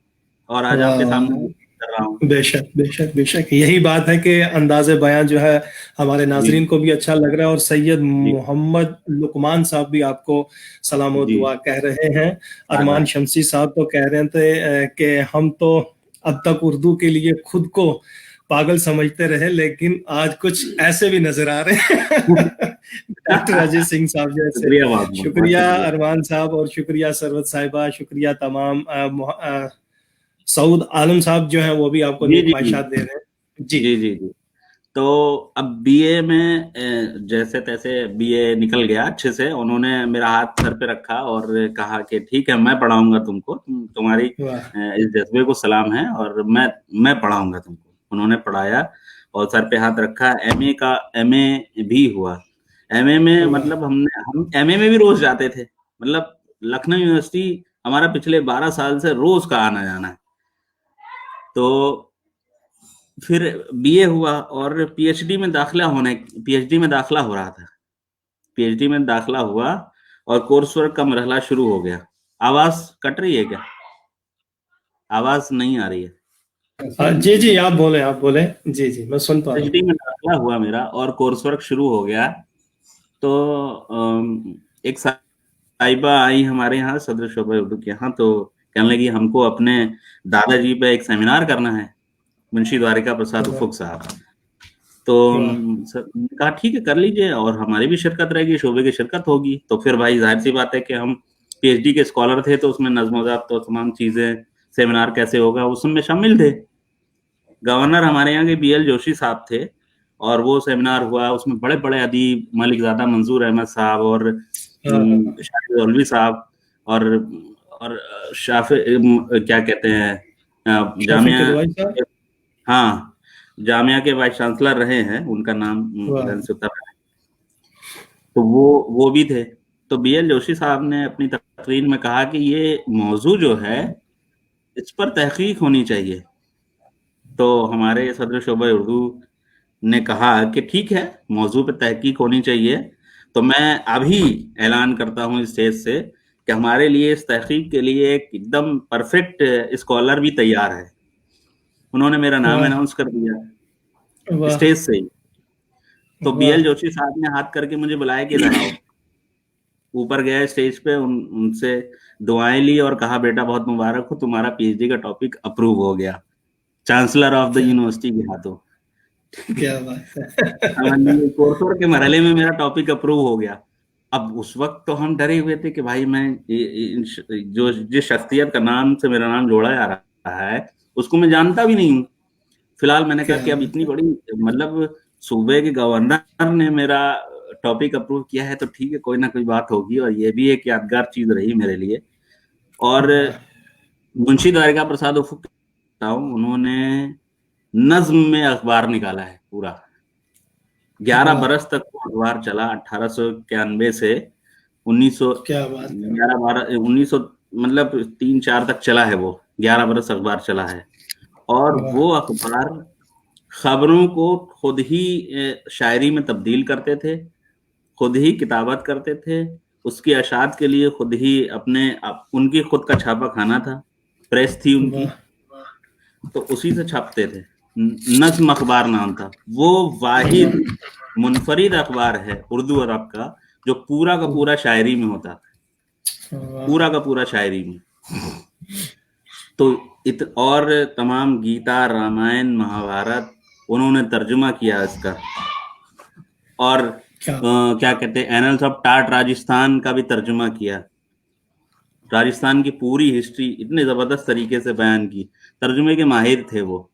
S2: और आज
S1: वाह
S2: आपके
S1: वाह
S2: सामने
S1: वाह।
S2: कर रहा हूँ।
S1: बेशक बेशक बेशक, यही बात है कि अंदाज़े बयां जो है हमारे
S2: जी
S1: नाजरीन को भी अच्छा लग रहा है, और सैयद
S2: जी
S1: मोहम्मद लुकमान साहब भी आपको सलाम और
S2: जी।
S1: दुआ कह रहे हैं। अरमान
S2: आदाब।
S1: शमसी साहब तो कह रहे थे कि हम तो अब तक उर्दू के लिए खुद को पागल समझते रहे, लेकिन आज कुछ ऐसे भी नजर आ रहे हैं डॉक्टर अजय सिंह साहब जैसे।
S2: शुक्रिया, बहुत बहुत बहुत
S1: शुक्रिया
S2: शुक्रिया।
S1: अरमान साहब, और शुक्रिया सरवत साहिबा, शुक्रिया तमाम सऊद आलम साहब जो हैं वो भी आपको
S2: जी
S1: नेक
S2: जी जी
S1: ख्वाहिशात दे रहे हैं जी।
S2: जी जी जी। तो अब बीए में जैसे तैसे बीए निकल गया अच्छे से, उन्होंने मेरा हाथ सर पे रखा और कहा कि ठीक है, मैं पढ़ाऊंगा तुमको, तुम्हारी
S1: वाह
S2: इस जज्बे को सलाम है, और मैं पढ़ाऊंगा तुमको। उन्होंने पढ़ाया और सर पे हाथ रखा। एमए का एमए भी हुआ। एमए में
S1: वाह
S2: मतलब हम एमए में भी रोज जाते थे, मतलब लखनऊ यूनिवर्सिटी हमारा पिछले 12 साल से रोज का आना जाना है। तो फिर बीए हुआ और पीएचडी में दाखिला हो रहा था। पीएचडी में दाखिला हुआ और कोर्स वर्क का मरहला शुरू हो गया। आवाज कट रही है क्या? आवाज नहीं आ रही है।
S1: जी जी, आप बोले आप बोले, जी जी मैं सुन पा रहा
S2: पीएचडी में दाखिला हुआ मेरा और कोर्स वर्क शुरू हो गया। तो एक साहिबा आई हमारे यहाँ सदर शोबा उर्दू के यहाँ, तो कहने लगी हमको अपने दादाजी पे एक सेमिनार करना है, मुंशी द्वारिका प्रसाद
S1: हूँ। वाह
S2: उफुक साहब। तो
S1: वाह
S2: कहा ठीक है कर लीजिए, और हमारी भी शिरकत रहेगी, शोबे की शिरकत होगी। तो फिर भाई जाहिर सी बात है कि हम पीएचडी के स्कॉलर थे, तो उसमें नज्म ज़ब्त तो तमाम चीजें, सेमिनार कैसे होगा, उसमें शामिल थे। गवर्नर हमारे यहाँ के बीएल जोशी साहब थे, और वो सेमिनार हुआ। उसमें बड़े बड़े अदीब मलिकजादा मंजूर अहमद साहब और
S1: हाँ,
S2: शाहिद औलवी साहब, और शाफे क्या कहते हैं,
S1: शफी
S2: जामिया,
S1: किदवाई साहब।
S2: हाँ, जामिया के वाइस चांसलर रहे हैं, उनका नाम
S1: वाह
S2: जहन से उतर रहा है। तो वो भी थे। तो बीएल जोशी साहब ने अपनी तकरीर में कहा कि ये मौजू जो है, इस पर तहकीक होनी चाहिए। तो हमारे सदर शोबा उर्दू ने कहा कि ठीक है, मौजू पे तहकीक होनी चाहिए। तो मैं अभी ऐलान करता हूँ इस स्टेज से कि हमारे लिए इस तहकीक के लिए एक एकदम परफेक्ट स्कॉलर भी तैयार है। उन्होंने मेरा नाम
S1: वाह
S2: अनाउंस कर दिया
S1: वाह
S2: स्टेज से ही। तो
S1: वाह
S2: बीएल जोशी साहब ने हाथ करके मुझे बुलाया कि इधर आओ। ऊपर गया स्टेज पे, उनसे दुआएं ली और कहा बेटा बहुत मुबारक हो, तुम्हारा पीएचडी का टॉपिक अप्रूव हो गया चांसलर ऑफ द
S1: क्या
S2: यूनिवर्सिटी के हाथों।
S1: क्या बात है
S2: कोर्स वर्क के मरहले में मेरा टॉपिक अप्रूव हो गया। अब उस वक्त तो हम डरे हुए थे कि भाई मैं जो जिस शख्सियत का नाम से मेरा नाम जोड़ा जा रहा है उसको मैं जानता भी नहीं हूँ। फिलहाल मैंने कहा
S1: क्या
S2: कि अब
S1: बात
S2: इतनी
S1: है।
S2: बड़ी, मतलब सूबे के गवर्नर ने मेरा टॉपिक अप्रूव किया है, तो ठीक है, कोई ना कोई बात होगी। और ये भी एक यादगार चीज रही मेरे लिए। और
S1: वाह
S2: मुंशी द्वारिका प्रसाद उर्फ उन्होंने नज्म में अखबार निकाला है पूरा। 11
S1: वाह
S2: बरस तक वो अखबार चला, 1891 से 1900,
S1: क्या बात है।
S2: 1900, मतलब 3-4 तक चला है वो। 11 बरस अखबार चला है। और
S1: वाह
S2: वो अखबार खबरों को खुद ही शायरी में तब्दील करते थे, खुद ही किताबत करते थे, उसकी अशात के लिए खुद ही उनकी खुद का छापा खाना था, प्रेस थी उनकी,
S1: वाह
S2: तो उसी से छापते थे। नज्म अखबार नाम था वो। वाहिद मुनफरिद अखबार है उर्दू अरब का जो पूरा का पूरा शायरी में होता था,
S1: वाह
S2: पूरा का पूरा शायरी में। तो और तमाम गीता, रामायण, महाभारत उन्होंने तर्जुमा किया इसका। और
S1: क्या
S2: क्या कहते हैं, एनल्स ऑफ टाट राजस्थान का भी तर्जुमा किया। राजस्थान की पूरी हिस्ट्री इतने जबरदस्त तरीके से बयान की, तर्जुमे के माहिर थे वो।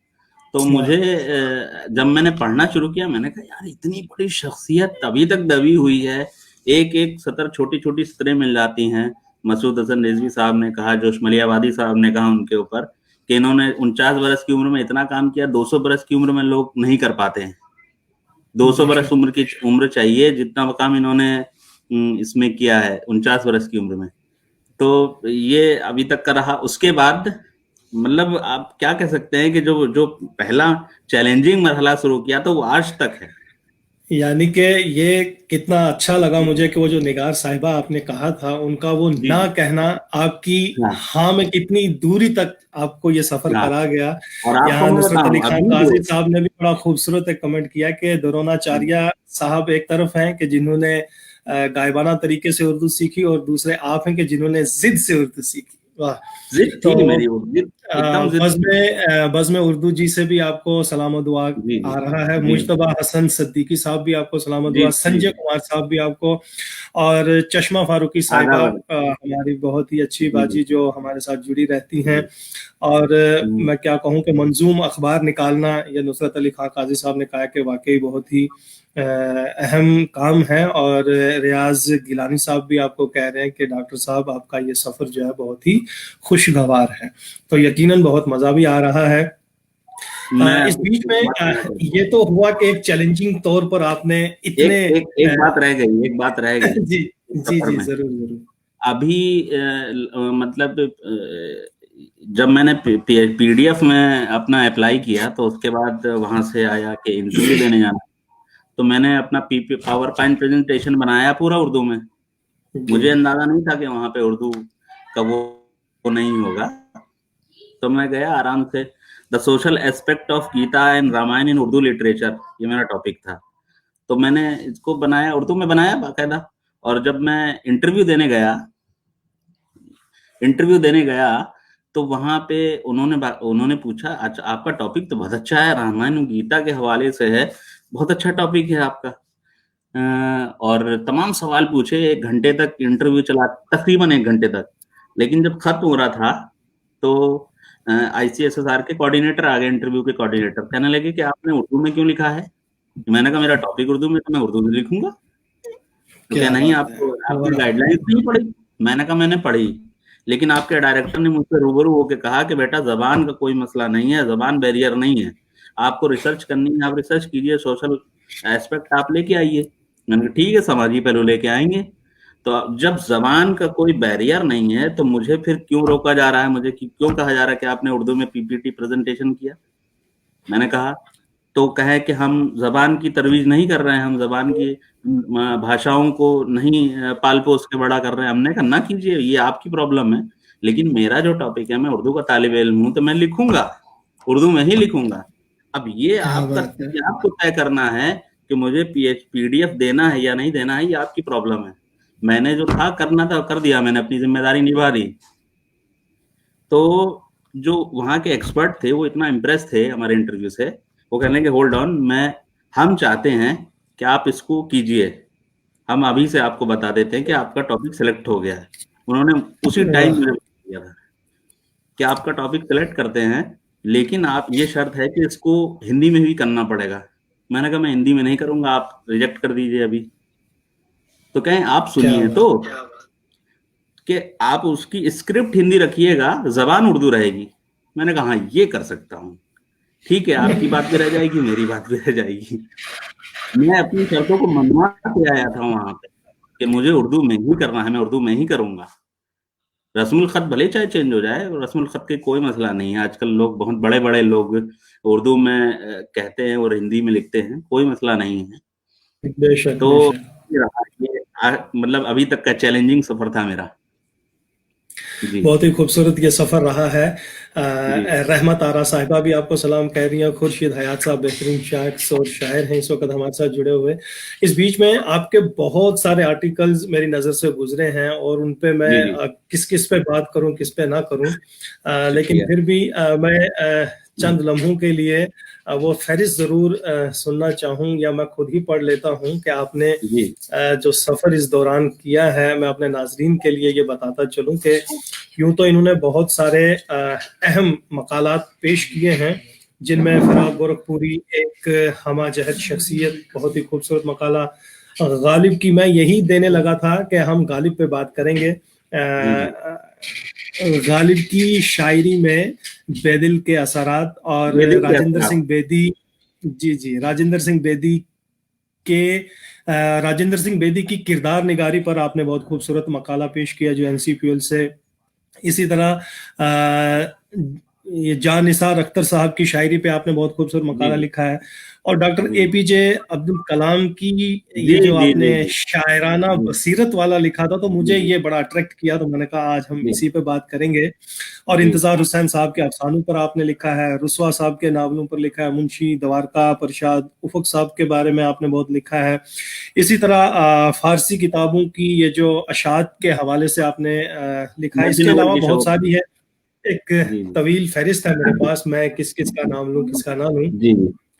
S2: तो मुझे
S1: वाह
S2: जब मैंने पढ़ना शुरू किया, मैंने कहा यार इतनी बड़ी शख्सियत अभी तक दबी हुई है, एक एक सतर छोटी छोटी सतरें मिल जाती हैं। मसूद हसन रिजवी साहब ने कहा, जोशमली आबादी साहब ने कहा उनके ऊपर कि इन्होंने 49 बरस की उम्र में इतना काम किया, 200 बरस की उम्र में लोग नहीं कर पाते हैं। 200 बरस
S1: बेशक
S2: की उम्र चाहिए जितना काम इन्होंने इसमें किया है 49 बरस की उम्र में। तो ये अभी तक का रहा। उसके बाद मतलब आप क्या कह सकते हैं कि जो जो पहला चैलेंजिंग मरहला शुरू किया तो वो आज तक है।
S1: यानी कि ये कितना अच्छा लगा मुझे कि वो जो निगार साहिबा आपने कहा था, उनका वो
S2: जी
S1: ना कहना आपकी
S2: हाँ
S1: हाँ में कितनी दूरी तक आपको ये सफर
S2: हाँ।
S1: करा गया।
S2: और आपको
S1: यहाँ
S2: मैं
S1: नुसरत अली
S2: बताऊं
S1: खान
S2: अभी जो
S1: काजी साहब ने भी बड़ा खूबसूरत एक कमेंट किया कि द्रोणाचार्य साहब एक तरफ हैं कि जिन्होंने गायबाना तरीके से उर्दू सीखी, और दूसरे आप हैं कि जिन्होंने जिद से उर्दू सीखी। वाह।
S2: जिद
S1: तो
S2: थी मेरी, वो जिद एकदम जिद थी।
S1: बज़ में उर्दू जी से भी आपको सलाम और दुआ
S2: जी
S1: आ रहा है।
S2: जी
S1: मुजतबा हसन सिद्दीकी साहब भी आपको सलाम और
S2: जी
S1: दुआ,
S2: जी।
S1: संजय कुमार साहब भी आपको, और चश्मा फारूकी साहिबा
S2: आदाब।
S1: हमारी बहुत ही अच्छी
S2: जी जी।
S1: बाजी जो हमारे साथ जुड़ी रहती हैं।
S2: जी।
S1: और
S2: हम्म।
S1: मैं क्या कहूँ कि मंजूम अखबार निकालना, ये नुसरत अली खान काजी साहब ने कहा कि वाकई बहुत ही अहम काम है। और रियाज गिलानी साहब भी आपको कह रहे हैं कि डॉक्टर साहब आपका ये सफर जो है बहुत ही खुशगवार है। तो यकीनन बहुत मजा भी आ रहा है।
S2: मैं
S1: इस बीच में
S2: बात कहना चाहता
S1: ये
S2: हूँ।
S1: तो हुआ कि एक चैलेंजिंग तौर पर आपने
S2: एक
S1: इतने
S2: एक एक बात रह गई, एक बात रह गई
S1: जी
S2: इस
S1: जी
S2: सफर
S1: जी,
S2: में।
S1: जरूर जरूर।
S2: अभी मतलब जब मैंने पीडीएफ में अपना अप्लाई किया तो उसके बाद वहां से आया कि इंटरव्यू देने जाना। तो मैंने अपना पीपी पावर पॉइंट प्रेजेंटेशन बनाया पूरा उर्दू में।
S1: जी
S2: मुझे अंदाजा नहीं था कि वहां पे उर्दू का वो नहीं होगा। तो मैं गया आराम से। The social aspect of Gita and Ramayana in Urdu literature, ये मेरा टॉपिक था। तो मैंने इसको बनाया, उर्दू में बनाया बाकायदा। और जब मैं इंटरव्यू देने गया तो वहां पे उन्होंने पूछा, अच्छा आपका टॉपिक तो बहुत अच्छा है, रामायण और गीता के हवाले से है, बहुत अच्छा टॉपिक है आपका। और तमाम सवाल पूछे, 1 घंटे तक इंटरव्यू चला, तकरीबन 1 घंटे तक। लेकिन जब खत्म हो रहा था तो आईसीएसएसआर के कोऑर्डिनेटर आ गए, इंटरव्यू के कोऑर्डिनेटर कहने लगे कि आपने उर्दू में क्यों लिखा है। मैंने कहा मेरा टॉपिक उर्दू में, तो मैं उर्दू में लिखूंगा। तो क्या
S1: क्या
S2: नहीं,
S1: बात है,
S2: आपको आपने
S1: वाह।
S2: गाइडलाइंस नहीं पढ़ी। मैंने कहा मैंने पढ़ी, लेकिन आपके डायरेक्टर ने मुझसे रूबरू होकर कहा कि बेटा जबान का कोई मसला नहीं है, जबान बैरियर नहीं है, आपको रिसर्च करनी है, आप रिसर्च कीजिए, सोशल एस्पेक्ट आप लेके आइए। मैंने कहा ठीक है, समाजी पहलू लेके आएंगे। तो जब जबान का कोई बैरियर नहीं है तो मुझे फिर क्यों रोका जा रहा है, मुझे क्यों कहा जा रहा है कि आपने उर्दू में पीपीटी प्रेजेंटेशन किया। मैंने कहा, तो कहे कि हम जबान की तरवीज नहीं कर रहे हैं, हम जबान की भाषाओं को नहीं पाल पोस के बड़ा कर रहे हैं। हमने कहा ना कीजिए, ये आपकी प्रॉब्लम है, लेकिन मेरा जो टॉपिक है, मैं उर्दू का तालिब इल्म हूं, तो मैं लिखूंगा, उर्दू में ही लिखूंगा। अब ये
S1: क्या बात है।
S2: आपको तय करना है कि मुझे पीडीएफ देना है या नहीं देना है, ये आपकी प्रॉब्लम है। मैंने जो था करना था कर दिया, मैंने अपनी जिम्मेदारी निभा दी। तो जो वहाँ के एक्सपर्ट थे वो इतना इम्प्रेस थे हमारे इंटरव्यू से, वो कहने लगे होल्ड ऑन, हम चाहते हैं कि आप इसको कीजिए, हम अभी से आपको बता देते हैं कि आपका टॉपिक सिलेक्ट हो गया है। उन्होंने उसी टाइम
S1: वाह।
S2: मुझे बता दिया था कि आपका टॉपिक सिलेक्ट करते हैं, लेकिन आप, ये शर्त है कि इसको हिंदी में भी करना पड़ेगा। मैंने कहा मैं हिंदी में नहीं करूंगा, आप रिजेक्ट कर दीजिए अभी। तो कहें आप
S1: क्या
S2: सुनिए तो,
S1: बात।
S2: कि आप उसकी स्क्रिप्ट हिंदी रखिएगा, जबान उर्दू रहेगी। मैंने कहा हाँ ये कर सकता हूँ, ठीक है, आपकी बात भी रह जाएगी, मेरी बात भी रह जाएगी। मैं अपनी शर्तों को मनवा के आया था वहां पे कि मुझे उर्दू में ही करना है, मैं उर्दू में ही करूंगा। रस्मुल खत भले चाहे चेंज हो जाए, रस्मुल खत के कोई मसला नहीं है। आजकल लोग, बहुत बड़े बड़े लोग उर्दू में कहते हैं और हिंदी में लिखते हैं, कोई मसला नहीं है।
S1: बेशक
S2: तो
S1: बेशक।
S2: ये रहा, ये मतलब अभी तक का चैलेंजिंग सफर था मेरा। जी
S1: बहुत ही खूबसूरत ये सफर रहा है।
S2: जी
S1: रहमत आरा साहिबा भी आपको सलाम कह रही हैं। खुर्शीद हयात साहब बेहतरीन शायर और शायर हैं, इस वक्त हमारे साथ जुड़े हुए। इस बीच में आपके बहुत सारे आर्टिकल्स मेरी नज़र से गुजरे हैं, और उन पे मैं
S2: जी जी।
S1: किस किस पे बात करूं, किस पे ना करूं, लेकिन
S2: शुक्रिया।
S1: फिर भी मैं चंद लम्हों के लिए वो फहरिस्त जरूर सुनना चाहूँ, या मैं खुद ही पढ़ लेता हूँ कि आपने
S2: जी
S1: जो सफर इस दौरान किया है। मैं अपने नाजरीन के लिए ये बताता चलूं कि यूं तो इन्होंने बहुत सारे अहम मकालात पेश किए हैं, जिनमें फराग गोरखपुरी एक हमा जहद शख्सियत, बहुत ही खूबसूरत मकाला। गालिब की मैं यही देने लगा था कि हम गालिब पे बात करेंगे।
S2: जी जी।
S1: गालिब की शायरी में बेदिल के असरात, और
S2: वेदिक के
S1: राजेंद्र
S2: असरात।
S1: सिंह बेदी, जी जी, राजेंद्र सिंह बेदी के राजेंद्र सिंह बेदी की किरदार निगारी पर आपने बहुत खूबसूरत मकाला पेश किया, जो एनसीपीएल से। इसी तरह ये जान निसार अख्तर साहब की शायरी पे आपने बहुत खूबसूरत मकाला
S2: जी
S1: लिखा है, और डॉक्टर
S2: जी
S1: एपीजे अब्दुल कलाम की
S2: जी
S1: ये जो
S2: जी
S1: आपने
S2: जी जी
S1: शायराना
S2: जी
S1: बसीरत वाला लिखा था, तो मुझे
S2: जी
S1: ये बड़ा अट्रैक्ट किया, तो मैंने कहा आज हम
S2: जी
S1: इसी पे बात करेंगे। और
S2: जी
S1: इंतजार हुसैन साहब के अफसानों पर आपने लिखा है, रुस्वा साहब के नावलों पर लिखा है, मुंशी द्वारका प्रसाद उफक साहब के बारे में आपने बहुत लिखा है। इसी तरह फारसी किताबों की ये जो अशात के हवाले से आपने लिखा है। इसके
S2: नबीनवर
S1: अलावा
S2: की
S1: बहुत
S2: शोभ।
S1: सारी है, एक
S2: जी
S1: तवील फहरिस्त है मेरे पास, मैं किस किस का नाम लूं किसका ना लूं।
S2: जी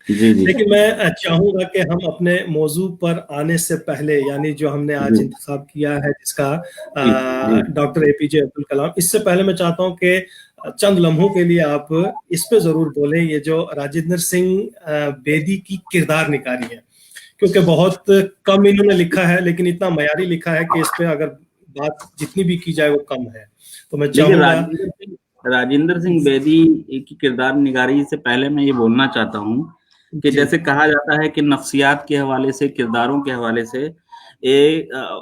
S2: जी जी
S1: लेकिन मैं चाहूंगा कि हम अपने मौजू पर आने से पहले, यानी जो हमने आज
S2: जी
S1: इंतखाब किया है जिसका,
S2: जी जी
S1: डॉक्टर एपीजे अब्दुल कलाम, इससे पहले मैं चाहता हूं कि चंद लम्हों के लिए आप इस पे जरूर बोलें, ये जो राजेंद्र सिंह बेदी की किरदार निगारी है, क्योंकि बहुत कम इन्होंने लिखा है, लेकिन इतना मयारी लिखा है कि इस पे अगर बात जितनी भी की जाए वो कम है। तो मैं
S2: देखिए,
S1: चाहूंगा।
S2: राजेंद्र सिंह बेदी की किरदार निगारी से पहले मैं ये बोलना चाहता हूँ कि
S1: जी।
S2: जैसे कहा जाता है कि नफ्सियात के हवाले से, किरदारों के हवाले से,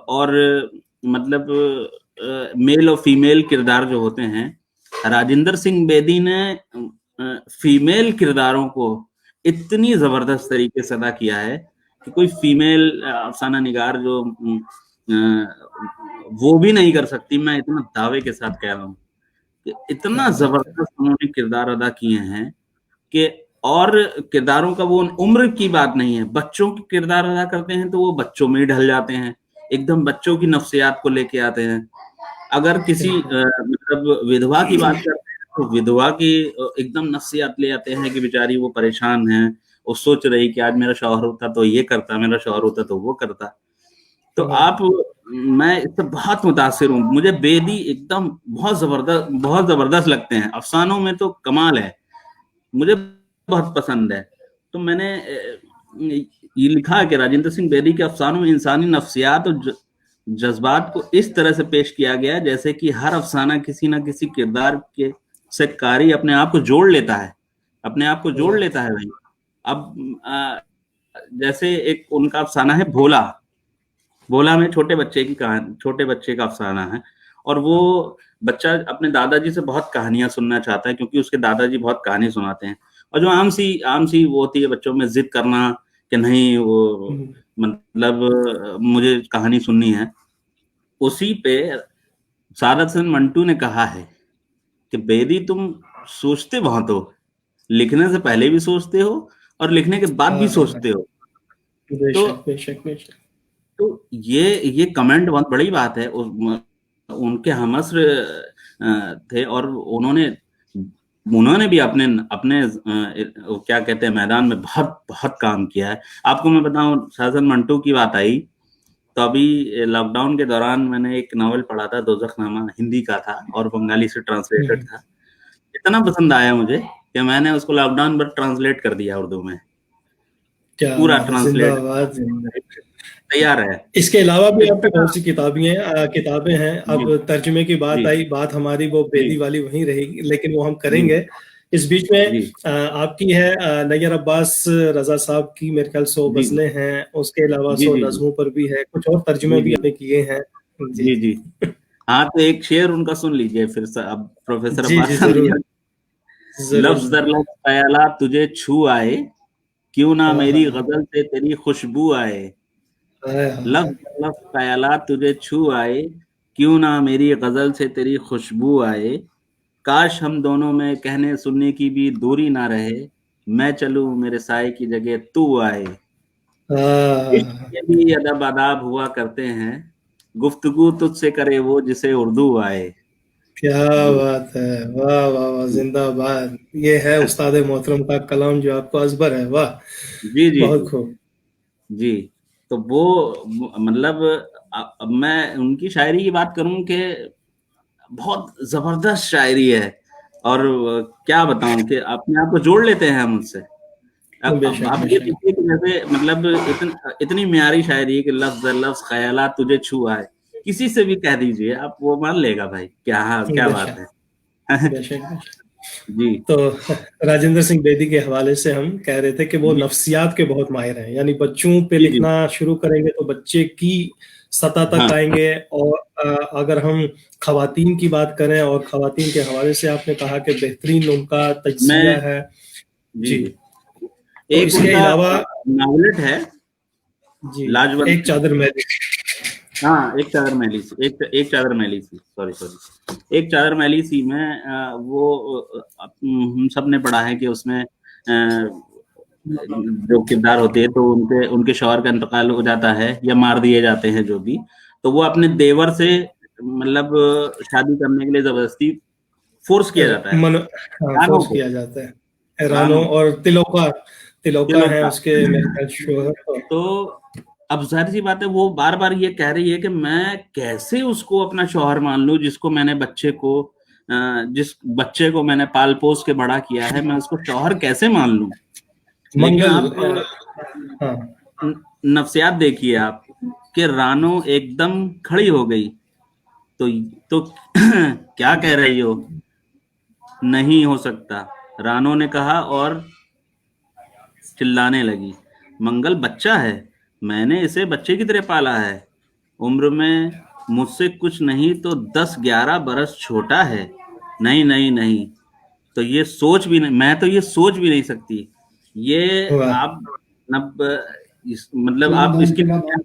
S2: और मतलब मेल और फीमेल किरदार जो होते हैं, राजेंद्र सिंह बेदी ने फीमेल किरदारों को इतनी जबरदस्त तरीके से अदा किया है कि कोई फीमेल अफसाना निगार जो वो भी नहीं कर सकती। मैं इतना दावे के साथ कह रहा हूँ कि इतना
S1: क्या बात है।
S2: जबरदस्त उन्होंने किरदार अदा किए हैं कि, और किरदारों का वो उम्र की बात नहीं है, बच्चों के किरदार अदा करते हैं तो वो बच्चों में ही ढल जाते हैं, एकदम बच्चों की नफ्सियात को लेके आते हैं। अगर किसी
S1: क्या बात
S2: मतलब विधवा की बात करते हैं तो विधवा की एकदम नफ्सियात ले आते हैं कि बेचारी वो परेशान है, वो सोच रही कि आज मेरा शौहर होता तो ये करता, मेरा शौहर होता तो वो करता। तो
S1: है।
S2: आप, मैं इससे बहुत मुतासिर हूँ, मुझे बेदी एकदम बहुत जबरदस्त लगते हैं, अफसानों में तो कमाल है, मुझे बहुत पसंद है। तो मैंने ये लिखा है कि राजेंद्र सिंह बेदी के अफसानों में इंसानी नफ्सियात और जज्बात को इस तरह से पेश किया गया है जैसे कि हर अफसाना किसी ना किसी किरदार के से कारी अपने आप को जोड़ लेता है, अपने आप को जोड़
S1: वाह।
S2: लेता है भाई। अब जैसे एक उनका अफसाना है भोला। भोला में छोटे बच्चे की कहानी, छोटे बच्चे का अफसाना है, और वो बच्चा अपने दादाजी से बहुत कहानियां सुनना चाहता है क्योंकि उसके दादाजी बहुत कहानी सुनाते हैं। और जो आम सी वो होती है बच्चों में, जिद करना कि नहीं वो
S1: हम्म।
S2: मतलब मुझे कहानी सुननी है, उसी पे सादत हसन मंटू ने कहा है कि बेदी तुम सोचते बहुत हो, लिखने से पहले भी सोचते हो और लिखने के बाद भी
S1: हाँ हाँ हाँ।
S2: सोचते हो। तो
S1: बेशक बेशक बेशक।
S2: तो ये कमेंट बहुत बड़ी बात है। उनके हमअस्र थे, और उन्होंने उन्होंने भी अपने अपने क्या कहते हैं मैदान में बहुत बहुत काम किया है। आपको मैं बताऊं, शाहजहां मंटू की बात आई तो अभी लॉकडाउन के दौरान मैंने एक नॉवल पढ़ा था, दोजखनामा, हिंदी का था और बंगाली से ट्रांसलेटेड
S1: हम्म।
S2: था। इतना पसंद आया मुझे कि मैंने उसको लॉकडाउन पर ट्रांसलेट कर दिया उर्दू में,
S1: क्या
S2: पूरा
S1: बात है,
S2: ट्रांसलेट
S1: जिंदाबाद जिंदाबाद।
S2: तैयार है।
S1: इसके अलावा भी आपकी
S2: इतना।
S1: बहुत सी किताबें हैं।
S2: जी
S1: अब तर्जुमे की बात
S2: जी
S1: आई, बात हमारी वो
S2: जी
S1: बेदी वाली वहीं रहेगी, लेकिन वो हम
S2: जी
S1: करेंगे। इस बीच में
S2: जी
S1: आपकी है नैयर अब्बास रजा साहब की मेरे ख्याल 100
S2: जी
S1: गजलें हैं, उसके अलावा
S2: जी
S1: 100
S2: जी जी
S1: नज्मों पर भी है, कुछ और तर्जुमे
S2: जी
S1: भी
S2: जी
S1: आपने किए हैं। जी
S2: जी
S1: जी।
S2: जी। हाँ, तो एक शेर उनका सुन लीजिए फिर से, अब प्रोफेसर
S1: जी जी
S2: अब्बास
S1: जरूर।
S2: नैयर।
S1: जरूर
S2: लफ्ज दर
S1: जरूर।
S2: लफ्ज ख्यालात तुझे छू आए, क्यों ना
S1: हाँ हाँ
S2: मेरी
S1: हाँ।
S2: गजल से तेरी खुशबू आए।
S1: हाय हाय।
S2: लफ्ज दर लफ्ज ख्यालात तुझे छू आए, क्यों ना मेरी गजल से तेरी खुशबू आए। काश हम दोनों में कहने सुनने की भी दूरी ना रहे, मैं चलूं मेरे साए की जगह तू आए। इश्क
S1: हाँ।
S2: के भी अदब आदाब हुआ करते हैं, गुफ्तगू तुझसे करे वो जिसे उर्दू आए।
S1: क्या
S2: जी
S1: बात है, वाह वाह वाह, जिंदाबाद। ये है उस्ताद मोहतरम का कलाम जो आपको अजबर है, वाह।
S2: जी जी
S1: बहुत
S2: जी
S1: खूब।
S2: जी। तो वो मतलब अब मैं उनकी शायरी की बात करूं कि बहुत जबरदस्त शायरी है, और क्या बताऊं कि अपने आप को जोड़ लेते हैं हम उससे। अब
S1: बेशक
S2: आप ये
S1: बेशक।
S2: देखिए कि जैसे मतलब इतनी म्यारी शायरी है कि लफ्ज दर लफ्ज ख्यालात तुझे छू आए, किसी से भी कह दीजिए आप, वो मान लेगा भाई, क्या क्या बात
S1: बेशक
S2: है।
S1: बेशक बेशक।
S2: जी
S1: तो राजेंद्र सिंह बेदी के हवाले से हम कह रहे थे कि वो नफ्सियात के बहुत माहिर हैं, यानी बच्चों पे
S2: जी जी
S1: लिखना शुरू करेंगे तो बच्चे की सतह
S2: हाँ
S1: तक आएंगे। और अगर हम खवातीन की बात करें, और खवातीन के हवाले से आपने कहा कि बेहतरीन उनका तजज़िया
S2: मैं
S1: है।
S2: जी
S1: जी।
S2: जी
S1: तो
S2: एक
S1: इसके
S2: उनका
S1: अलावा
S2: नावलेट है
S1: जी, एक
S2: लाजवंत।
S1: चादर मैली।
S2: हाँ एक चादर मैली सी, एक चादर मैली सी, सॉरी सॉरी, एक चादर मैली सी में वो हम सब ने पढ़ा है कि उसमें जो किरदार होते हैं तो उनके उनके शौहर का इंतकाल हो जाता है या मार दिए जाते हैं जो भी, तो वो अपने देवर से मतलब शादी करने के लिए जबरदस्ती फोर्स किया जाता है
S1: हाँ,
S2: रानों
S1: फोर्स
S2: को,
S1: किया जाता है। रानो
S2: रानों
S1: और तिलोका,
S2: ये
S1: तिलोका
S2: लोग
S1: है
S2: का।
S1: उसके मेरे ख्याल शोहर। तो
S2: तो अब जाहिर सी बात है वो बार बार ये कह रही है कि मैं कैसे उसको अपना शौहर मान लूं जिसको मैंने बच्चे को जिस बच्चे को मैंने पाल पोस के बड़ा किया है, मैं उसको शौहर कैसे मान लूं। लेकिन
S1: मंगल
S2: अब
S1: हाँ
S2: नफ्सियात देखिए आप कि रानो एकदम खड़ी हो गई, तो तो क्या कह रही हो, नहीं हो सकता, रानो ने कहा और चिल्लाने लगी, मंगल बच्चा है, मैंने इसे बच्चे की तरह पाला है, उम्र में मुझसे कुछ नहीं तो 10-11 बरस छोटा है, नहीं नहीं नहीं, तो ये सोच भी नहीं, मैं तो ये सोच भी नहीं सकती, ये
S1: वाह,
S2: आप मतलब मतलब आप इसकी छोटे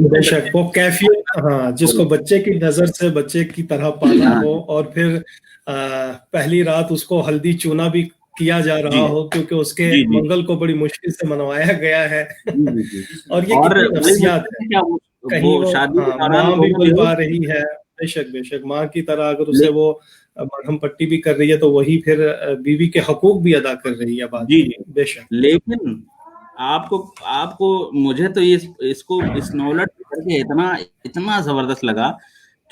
S1: बेशक
S2: बच्चे
S1: वो कैफियत, हाँ, जिसको
S2: को।
S1: बच्चे की नजर से बच्चे की तरह पाला
S2: हाँ
S1: हो, और फिर पहली रात उसको हल्दी चूना भी किया जा रहा
S2: जी
S1: हो क्योंकि उसके
S2: जी जी
S1: मंगल को बड़ी मुश्किल से मनवाया गया है।
S2: जी जी जी
S1: और ये
S2: और
S1: कितनी
S2: वही
S1: नफ्सियात
S2: मुश्किल
S1: है।
S2: है क्या
S1: कहीं
S2: वो
S1: वो,
S2: शादी के
S1: हाँ,
S2: दौरान
S1: माँ भी
S2: दोनों
S1: बुलवा
S2: बेहोश
S1: रही है, बेशक बेशक माँ की तरह अगर उसे
S2: ले
S1: वो मरहम पट्टी भी कर रही है तो वही फिर बीवी के हकूक भी अदा कर रही है बाद
S2: जी
S1: में।
S2: जी
S1: बेशक।
S2: लेकिन आपको आपको मुझे तो ये इसको इस नॉवलेट करके इतना इतना जबरदस्त लगा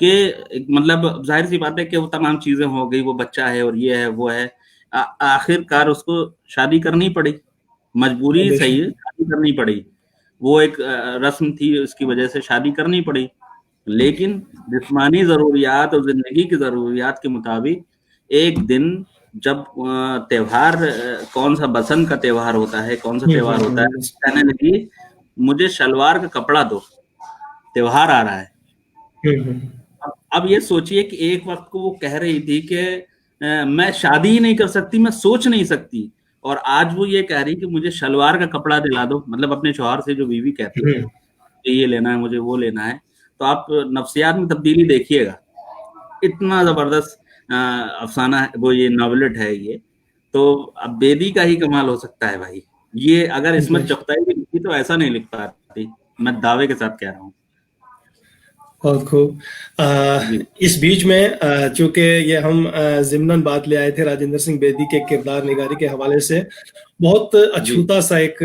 S2: कि मतलब जाहिर सी बात है कि वो तमाम चीजें हो गई, वो बच्चा है और ये है वो है, आखिरकार उसको शादी करनी पड़ी, मजबूरी सही
S1: बेशक।
S2: है, शादी करनी पड़ी, वो एक रस्म थी उसकी वजह से शादी करनी पड़ी, लेकिन जिस्मानी जरूरियात और जिंदगी की जरूरियात के मुताबिक एक दिन जब त्योहार कौन सा बसंत का त्योहार होता है, कौन सा त्योहार होता है, कहने लगी मुझे शलवार का कपड़ा दो, त्योहार आ रहा है।
S1: हम्म।
S2: अब ये सोचिए कि एक वक्त को वो कह रही थी कि मैं शादी ही नहीं कर सकती, मैं सोच नहीं सकती, और आज वो ये कह रही कि मुझे शलवार का कपड़ा दिला दो, मतलब अपने शौहर से जो बीवी कहती है
S1: हम्म।
S2: कि ये लेना है मुझे, वो लेना है। तो आप नफ्सियात में तब्दीली देखिएगा, इतना जबरदस्त अफसाना है वो, ये नॉवलेट है ये। तो अब बेदी का ही कमाल हो सकता है भाई, ये अगर इसमें
S1: बेशक।
S2: चुगताई भी लिखी तो ऐसा नहीं लिख पाती, मैं दावे के साथ कह रहा हूँ।
S1: बहुत खूब।
S2: जी
S1: इस बीच में चूंकि ये हम ज़िमनन बात ले आए थे राजेंद्र सिंह बेदी के किरदार निगारी के हवाले से, बहुत
S2: जी
S1: अछूता सा एक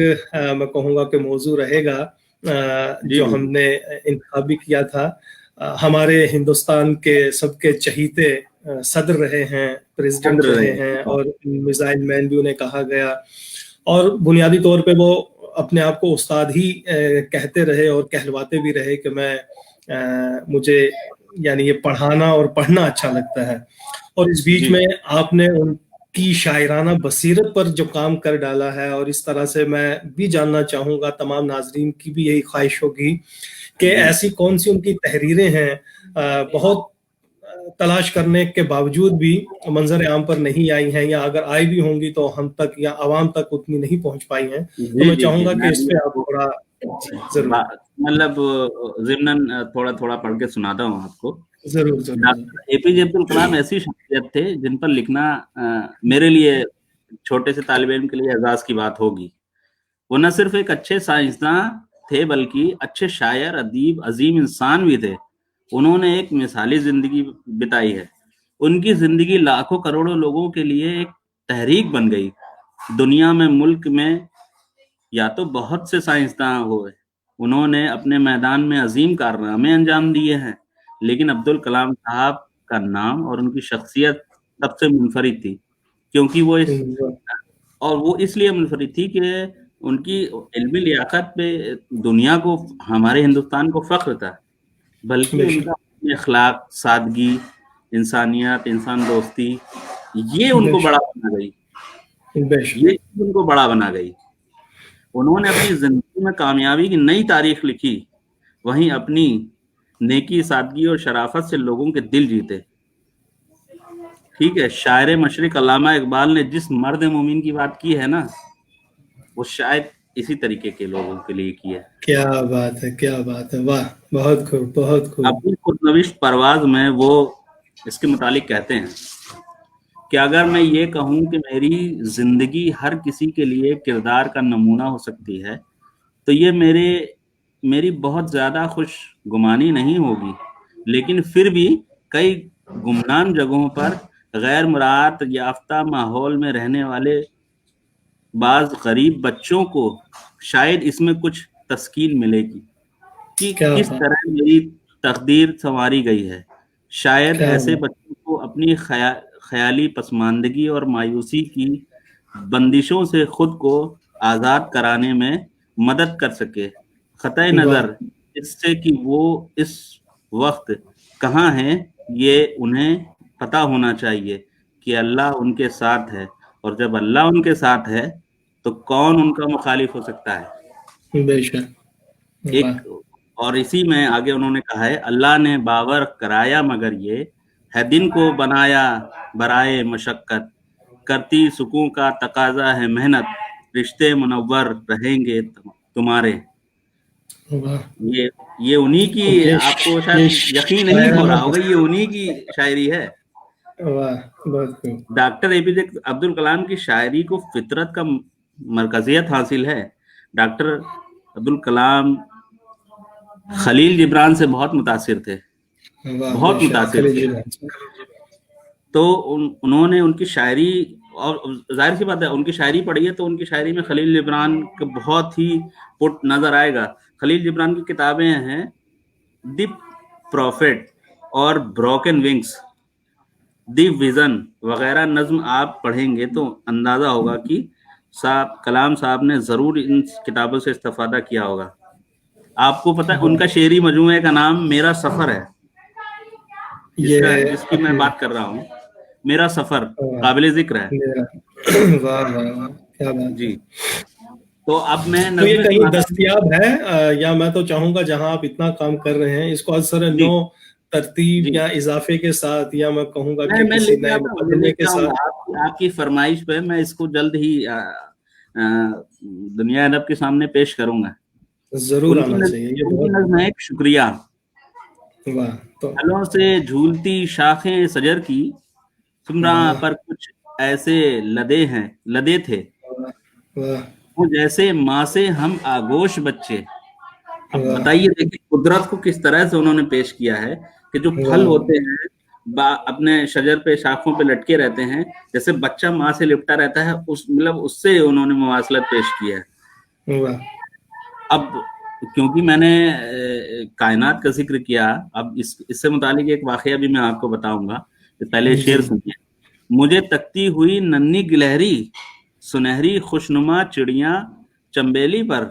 S1: मैं कहूँगा कि मौजू रहेगा
S2: जी
S1: जो
S2: जी
S1: हमने इंतखाब भी किया था। हमारे हिंदुस्तान के सबके चहीते सदर रहे हैं, प्रेसिडेंट
S2: चंद्र
S1: रहे हैं,
S2: रहे।
S1: और मिसाइल मैन भी उन्हें कहा गया, और बुनियादी तौर पे वो अपने आप को उस्ताद ही कहते रहे और कहलवाते भी रहे कि मैं मुझे यानी ये पढ़ाना और पढ़ना अच्छा लगता है। और इस बीच
S2: जी
S1: में आपने उनकी शायराना बसीरत पर जो काम कर डाला है, और इस तरह से मैं भी जानना चाहूँगा, तमाम नाज़रीन की भी यही ख्वाहिश होगी कि
S2: जी
S1: ऐसी कौन-सी उनकी तहरीरें हैं बहुत तलाश करने के बावजूद भी मंज़र आम पर नहीं आई हैं, या अगर आई भी होंगी तो हम तक या आवाम तक उतनी नहीं पहुँच पाई हैं। तो
S2: जी
S1: मैं
S2: जी जी
S1: चाहूँगा कि
S2: मैं
S1: इस
S2: भी
S1: पे आप
S2: आपको
S1: थोड़ा जी, ज़रूर,
S2: मतलब ज़िमनन थोड़ा थोड़ा पढ़ के सुनाता हूँ आपको।
S1: ज़रूर, ज़रूर, ज़रूर।
S2: डॉक्टर एपीजे अब्दुल कलाम ऐसी शख्सियत थे जिन पर लिखना मेरे लिए छोटे से तालिब इल्म के लिए एजाज की बात होगी। वो न सिर्फ एक अच्छे साइंसदां थे बल्कि अच्छे शायर, अदीब, अजीम इंसान भी थे। उन्होंने एक मिसाली जिंदगी बिताई है। उनकी जिंदगी लाखों करोड़ों लोगों के लिए एक तहरीक बन गई। दुनिया में, मुल्क में या तो बहुत से साइंसदां हुए, उन्होंने अपने मैदान में अजीम कारनामे अंजाम दिए हैं, लेकिन अब्दुल कलाम साहब का नाम और उनकी शख्सियत सबसे मुनफरिद थी, क्योंकि वो इस
S1: हुँ,
S2: और वो इसलिए मुनफरिद थी कि उनकी इल्मी लियाकत पे दुनिया को, हमारे हिंदुस्तान को फख्र था, बल्कि
S1: बेशक।
S2: उनका अखलाक, सादगी, इंसानियत, इंसान दोस्ती, ये उनको बड़ा बना गई,
S1: बेशक।
S2: ये चीज उनको बड़ा बना गई। उन्होंने अपनी जिंदगी में कामयाबी की नई तारीख लिखी, वहीं अपनी नेकी, सादगी और शराफत से लोगों के दिल जीते। ठीक है, शायर मशरिक अल्लामा इकबाल ने जिस मर्द मोमिन की बात की है ना, वो शायद इसी तरीके के लोगों के लिए की है।
S1: क्या बात है, क्या बात है, वाह, बहुत खूब, बहुत खूब।
S2: अपनी खुदनविश्त परवाज में वो इसके मुतालिक कहते हैं कि अगर मैं ये कहूँ कि मेरी जिंदगी हर किसी के लिए किरदार का नमूना हो सकती है, तो ये मेरी बहुत ज्यादा खुशगुमानी नहीं होगी, लेकिन फिर भी कई गुमनाम जगहों पर गैर मुराद याफ्ता माहौल में रहने वाले बाज गरीब बच्चों को शायद इसमें कुछ तस्कीन मिलेगी कि
S1: क्या
S2: किस
S1: बात,
S2: तरह मेरी तकदीर संवारी गई है। शायद
S1: क्या
S2: ऐसे
S1: बात।
S2: बच्चों को अपनी ख्याली पसमानदगी और मायूसी की बंदिशों से खुद को आज़ाद कराने में मदद कर सके। क़तई
S1: वाह,
S2: नज़र इससे कि वो इस वक्त कहाँ हैं, ये उन्हें पता होना चाहिए कि अल्लाह उनके साथ है, और जब अल्लाह उनके साथ है तो कौन उनका मुखालिफ हो सकता है।
S1: बेशक, वाह।
S2: एक और इसी में आगे उन्होंने कहा है, अल्लाह ने बावर कराया मगर ये है दिन को बनाया बराए मशक्कत, करती सुकून का तकाजा है मेहनत, रिश्ते मुनव्वर रहेंगे तुम्हारे।
S1: वाह,
S2: ये ये उन्हीं की,
S1: ये
S2: आपको
S1: ये
S2: शायद यकीन नहीं हो
S1: शायराना
S2: रहा होगा, ये उन्हीं की शायरी है।
S1: वाह, बहुत खूब।
S2: डॉक्टर एपीजे अब्दुल कलाम की शायरी को फितरत का मरकजियत हासिल है। डॉक्टर अब्दुल कलाम खलील जिब्रान से बहुत मुतासिर थे,
S1: वाह,
S2: बहुत
S1: बेशक,
S2: मुतासिर थे।
S1: खलील
S2: तो उन्होंने उनकी शायरी, और जाहिर सी बात है उनकी शायरी पढ़ी है तो उनकी शायरी में खलील जिब्रान का बहुत ही पुट नजर आएगा। खलील जिब्रान की किताबें हैं द प्रॉफिट और ब्रोकन विंग्स, द विजन वगैरह नज्म आप पढ़ेंगे तो अंदाजा होगा कि कलाम साहब ने जरूर इन किताबों से इस्तेफादा किया होगा। आपको पता है
S1: वाह।
S2: उनका शेरी मजमूए का नाम मेरा सफर है,
S1: ये
S2: जिसकी मैं
S1: अपने
S2: बात कर रहा हूँ। मेरा सफर
S1: वाह,
S2: काबिल जिक्र है।
S1: मेरा वाह, वाह, वाह, क्या बात है।
S2: जी, तो अब मैं
S1: तो ये
S2: नज़्म
S1: कहीं
S2: सुनाता हूँ।
S1: दस्तयाब है, या मैं तो चाहूंगा जहां आप इतना काम कर रहे हैं इसको असर नो
S2: जी,
S1: तरतीब
S2: जी,
S1: या इजाफे के साथ, या मैं कहूंगा कि
S2: मैं
S1: किसी
S2: लेके
S1: नए
S2: आता हूँ,
S1: मुकदमे
S2: लेके
S1: के
S2: आऊंगा
S1: साथ
S2: आपकी फरमाइश पे मैं इसको जल्द ही दुनिया अदब के सामने पेश करूंगा।
S1: जरूर आना चाहिए, ये
S2: उनकी
S1: बहुत
S2: नज्म है एक शुक्रिया।
S1: वाह। तो
S2: फलों से झूलती शाखें सजर की, सुमरा
S1: वाह,
S2: पर कुछ ऐसे लदे थे,
S1: वाह, वाह,
S2: वो जैसे माँ से हम आगोश बच्चे। अब
S1: वाह,
S2: बताइए, देखिए कुदरत को किस तरह से उन्होंने पेश किया है कि जो फल
S1: वाह,
S2: होते हैं अपने शजर पे, शाखों पे लटके रहते हैं, जैसे बच्चा माँ से लिपटा रहता है, उस मतलब उससे उन्होंने मुवासलत पेश किया है।
S1: वाह।
S2: अब क्योंकि मैंने कायनात का जिक्र किया, अब इससे मुतालिक एक वाकया भी मैं आपको बताऊंगा। पहले शेर
S1: जी,
S2: सुनिए। मुझे तकती हुई नन्ही गिलहरी, सुनहरी खुशनुमा चिड़िया चंबेली पर,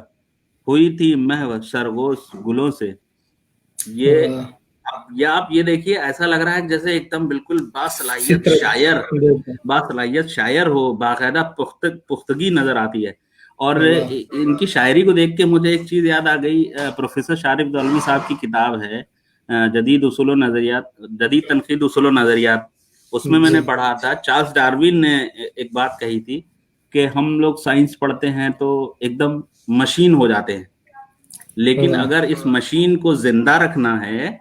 S2: हुई थी महव सरगोश गुलों से। ये
S1: वाह।
S2: आप ये देखिए, ऐसा लग रहा है जैसे एकदम बिल्कुल
S1: फितरत, बिल्कुल।
S2: बासलाहियत शायर हो, बाकायदा पुख्तगी नजर आती है। और
S1: वाह,
S2: इनकी शायरी को देख के मुझे एक चीज याद आ गई। प्रोफेसर शारिफ दौलवी साहब की किताब है जदीद तनकीद उसूल व नजरियात। उसमें मैंने
S1: जी,
S2: पढ़ा था, चार्ल्स डार्विन ने एक बात कही थी कि हम लोग साइंस पढ़ते हैं तो एकदम मशीन हो जाते हैं, लेकिन
S1: वाह,
S2: अगर इस मशीन को जिंदा रखना है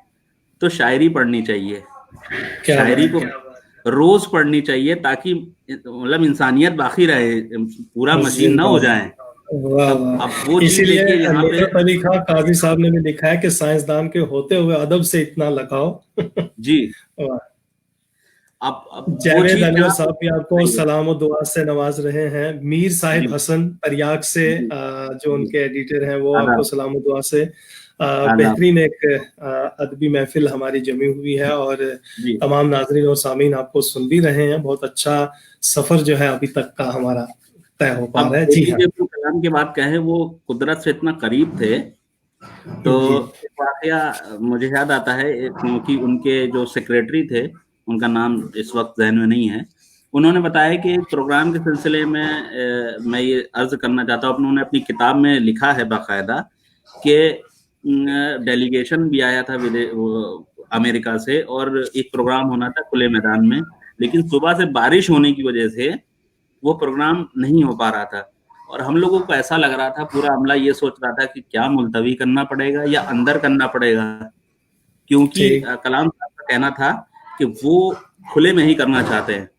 S2: तो शायरी पढ़नी चाहिए।
S1: क्या
S2: शायरी
S1: बात
S2: को
S1: है।
S2: रोज पढ़नी चाहिए ताकि मतलब इंसानियत बाकी रहे, पूरा मशीन ना हो
S1: जिंदाबाद।
S2: जाए।
S1: वाह,
S2: अब वो
S1: वाह।
S2: चीज
S1: इसीलिए
S2: देखिए यहाँ पे।
S1: नुसरत अली खां काजी साहब ने भी लिखा है कि साइंसदान के होते हुए अदब से इतना लगाओ।
S2: जी,
S1: वाह।
S2: अब वो
S1: जावेद
S2: चीज
S1: अनवर
S2: जहाँ पे
S1: साहब भी आपको
S2: चाहिए।
S1: सलाम और दुआ से नवाज रहे हैं। मीर साहिब
S2: जी,
S1: हसन तरियाक से,
S2: जी,
S1: जो
S2: जी,
S1: उनके एडिटर हैं, वो आपको
S2: आदाब,
S1: सलाम और दुआ से,
S2: आदाब।
S1: बेहतरीन एक अदबी महफिल हमारी जमी हुई है, और
S2: जी,
S1: तमाम नाजरीन और सामीन आपको सुन भी रहे हैं। बहुत अच्छा सफर जो है अभी तक का हमारा तय हो पा
S2: अब
S1: रहा है। जी हाँ।
S2: एपीजे अब्दुल कलाम की बात कहें, वो कुदरत से इतना करीब थे। तो
S1: जी,
S2: एक वाकया मुझे याद आता है, क्योंकि उनके जो सेक्रेटरी थे, उनका नाम इस वक्त जहन में नहीं है, उन्होंने बताया कि एक प्रोग्राम के सिलसिले में मैं ये अर्ज करना चाहता हूँ, उन्होंने अपनी किताब में लिखा है बाकायदा कि डेलीगेशन भी आया था अमेरिका से और एक प्रोग्राम होना था खुले मैदान में, लेकिन सुबह से बारिश होने की वजह से वो प्रोग्राम नहीं हो पा रहा था और हम लोगों को ऐसा लग रहा था, पूरा अमला ये सोच रहा था कि क्या मुलतवी करना पड़ेगा या अंदर करना पड़ेगा, क्योंकि कलाम साहब का कहना था कि वो खुले में ही करना चाहते हैं,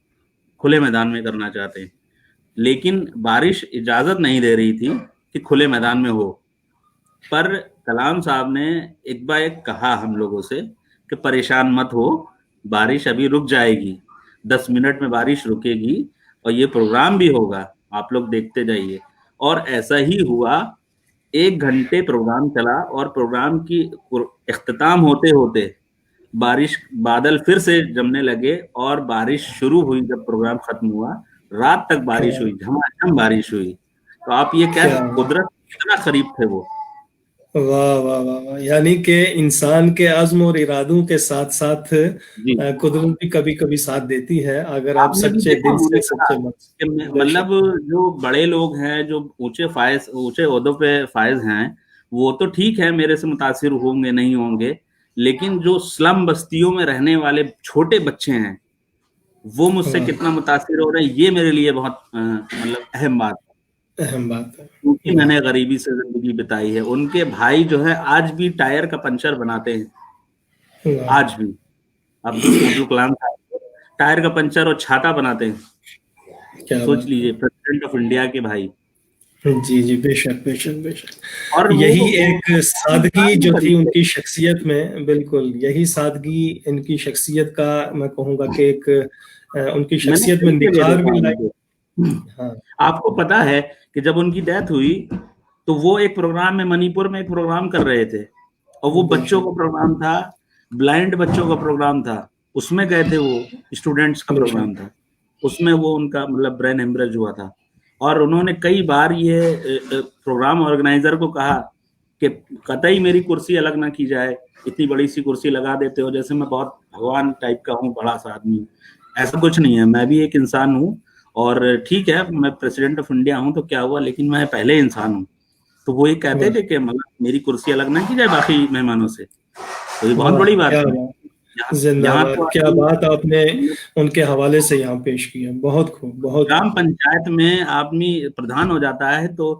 S2: खुले मैदान में करना चाहते हैं, लेकिन बारिश इजाजत नहीं दे रही थी कि खुले मैदान में हो। पर कलाम साहब ने एक बार एक कहा हम लोगों से कि परेशान मत हो, बारिश अभी रुक जाएगी, 10 मिनट में बारिश रुकेगी और ये प्रोग्राम भी होगा, आप लोग देखते जाइए। और ऐसा ही हुआ, 1 घंटे प्रोग्राम चला और प्रोग्राम की इख्तिताम होते होते बारिश, बादल फिर से जमने लगे और बारिश शुरू हुई। जब प्रोग्राम खत्म हुआ, रात तक बारिश हुई, झमाझम बारिश हुई। तो आप ये क्या, कुदरत कितना करीब थे वो।
S1: वाह वाह वाह वाह, यानी कि इंसान के अज़्म और इरादों के साथ साथ कुदरत भी कभी कभी साथ देती है, अगर आप सच्चे दिल से, सच्चे मन से।
S2: मतलब जो बड़े लोग हैं, जो ऊंचे ओहदों पे फायज हैं, वो तो ठीक है, मेरे से मुतासिर होंगे नहीं होंगे, लेकिन जो स्लम बस्तियों में रहने वाले छोटे बच्चे हैं, वो मुझसे कितना मुतासिर हो रहे हैं, ये मेरे लिए बहुत मतलब अहम बात है, क्योंकि मैंने गरीबी से जिंदगी बिताई है। उनके भाई जो है आज भी टायर का पंचर बनाते हैं, आज भी। अब्दुल कलाम टायर का पंचर और छाता बनाते हैं, सोच लीजिए, प्रेसिडेंट ऑफ इंडिया के भाई।
S1: जी जी, बेशक बेशक बेशक। और यही एक सादगी जो थी उनकी शख्सियत में, बिल्कुल यही सादगी इनकी शख्सियत का मैं कहूँगा कि एक उनकी शख्सियत में निखार भी लाई।
S2: हाँ। आपको पता है कि जब उनकी डेथ हुई तो वो एक प्रोग्राम में, मणिपुर में एक प्रोग्राम कर रहे थे और वो बच्चों का प्रोग्राम था, ब्लाइंड बच्चों का प्रोग्राम था, उसमें गए थे, वो स्टूडेंट्स का प्रोग्राम था, उसमें वो उनका मतलब ब्रेन हेमरेज हुआ था। और उन्होंने कई बार ये प्रोग्राम ऑर्गेनाइजर को कहा कि कतई मेरी कुर्सी अलग ना की जाए, इतनी बड़ी सी कुर्सी लगा देते हो जैसे मैं बहुत भगवान टाइप का हूँ, बड़ा सा आदमी। ऐसा कुछ नहीं है, मैं भी एक इंसान हूँ और ठीक है मैं प्रेसिडेंट ऑफ इंडिया हूँ तो क्या हुआ, लेकिन मैं पहले इंसान हूँ। तो वो ये कहते थे कि मतलब मेरी कुर्सी अलग ना की जाए बाकी मेहमानों से, तो ये बहुत बड़ी बात है।
S1: जिंदाबाद, क्या बात आपने उनके हवाले से यहाँ पेश किया, बहुत खूब, बहुत।
S2: ग्राम पंचायत में आदमी प्रधान हो जाता है तो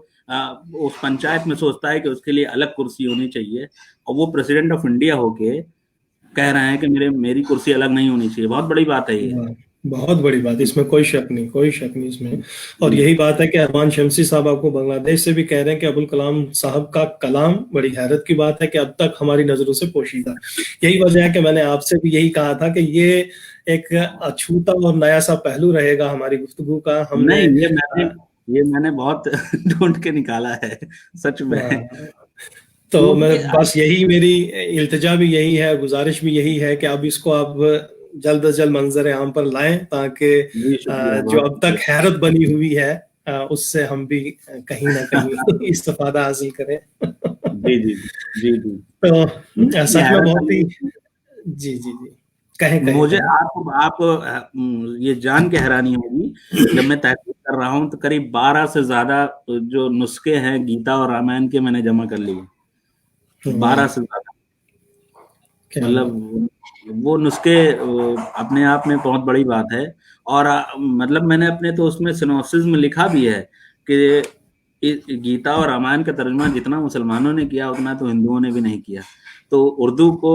S2: उस पंचायत में सोचता है कि उसके लिए अलग कुर्सी होनी चाहिए, और वो प्रेसिडेंट ऑफ इंडिया होके कह रहे हैं कि मेरी कुर्सी अलग नहीं होनी चाहिए। बहुत बड़ी बात है ये,
S1: बहुत बड़ी बात, इसमें कोई शक नहीं, कोई शक नहीं इसमें। और यही बात है कि अरमान शमसी साहब आपको बांग्लादेश से भी कह रहे हैं कि अबुल कलाम साहब का कलाम बड़ी हैरत की बात है कि अब तक हमारी नजरों से पोशीदा। यही वजह है कि मैंने आपसे भी यही कहा था कि ये एक अछूता और नया सा पहलू रहेगा हमारी गुफ्तगू का। हमने
S2: ये मैंने बहुत ढूंढ के निकाला है सच में।
S1: तो मैं बस यही, मेरी इल्तिजा भी यही है, गुजारिश भी यही है कि अब इसको आप जल्द अज जल्द मंजर आम पर लाएं, ताकि जो अब तक हैरत बनी हुई है उससे हम भी कहीं ना कहीं इस्तिफादा हासिल करें।
S2: जी जी जी जी।
S1: तो सच में बहुत ही जी जी जी कहें।
S2: मुझे आप ये जान के हैरानी होगी, जब मैं तहकीक कर रहा हूँ तो करीब 12 से ज्यादा जो नुस्खे हैं गीता और रामायण के मैंने जमा कर लिए, 12 से ज्यादा। मतलब वो नुस्खे अपने आप में बहुत बड़ी बात है। और मतलब मैंने अपने तो उसमें सिनॉप्सिस में लिखा भी है कि गीता और रामायण का तर्जुमा जितना मुसलमानों ने किया उतना तो हिंदुओं ने भी नहीं किया। तो उर्दू को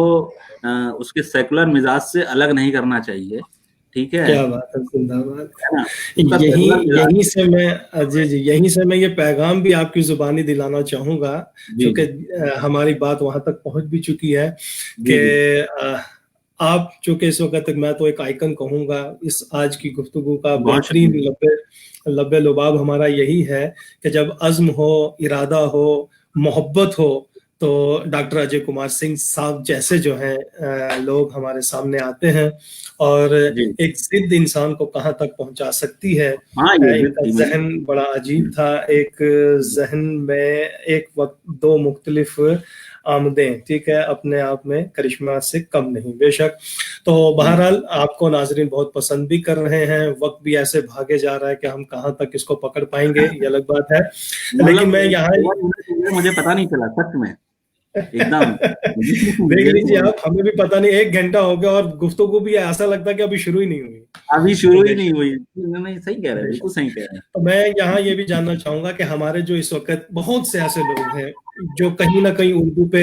S2: उसके सेकुलर मिजाज से अलग नहीं करना चाहिए, ठीक है।
S1: क्या बात है, जिंदाबाद। यहीं से मैं यहीं से मैं ये पैगाम भी आपकी जुबानी दिलाना चाहूंगा, क्योंकि हमारी बात वहां तक पहुंच भी चुकी है कि आप चूंकि इस वक्त तक मैं तो एक आइकन कहूंगा इस आज की गुफ्तगू का, बेहतरीन लब्बे लुबाब हमारा यही है कि जब अज़्म हो, इरादा हो, मोहब्बत हो, तो डॉक्टर अजय कुमार सिंह साहब जैसे जो हैं लोग हमारे सामने आते हैं और एक जिद इंसान को कहाँ तक पहुंचा सकती है। इनका जहन बड़ा अजीब था, एक जहन में एक वक्त दो मुख्तलिफ आमदें, ठीक है, अपने आप में करिश्मा से कम नहीं, बेशक। तो बहरहाल आपको नाजरीन बहुत पसंद भी कर रहे हैं, वक्त भी ऐसे भागे जा रहा है कि हम कहाँ तक इसको पकड़ पाएंगे, ये अलग बात है। लेकिन
S2: मतलब
S1: मैं यहाँ
S2: मुझे पता नहीं चला सच में, एकदम।
S1: देख लीजिए आप, हमें भी पता नहीं, 1 घंटा हो गया और गुफ्तगू भी ऐसा लगता है कि अभी शुरू ही नहीं हुई।
S2: अभी
S1: तो
S2: शुरू ही नहीं
S1: बेशक,
S2: हुई। नहीं, सही कह रहे हैं, बिल्कुल सही कह रहे हैं।
S1: तो मैं यहाँ ये भी जानना चाहूंगा कि हमारे जो इस वक्त बहुत से ऐसे लोग हैं जो कहीं ना कहीं उर्दू पे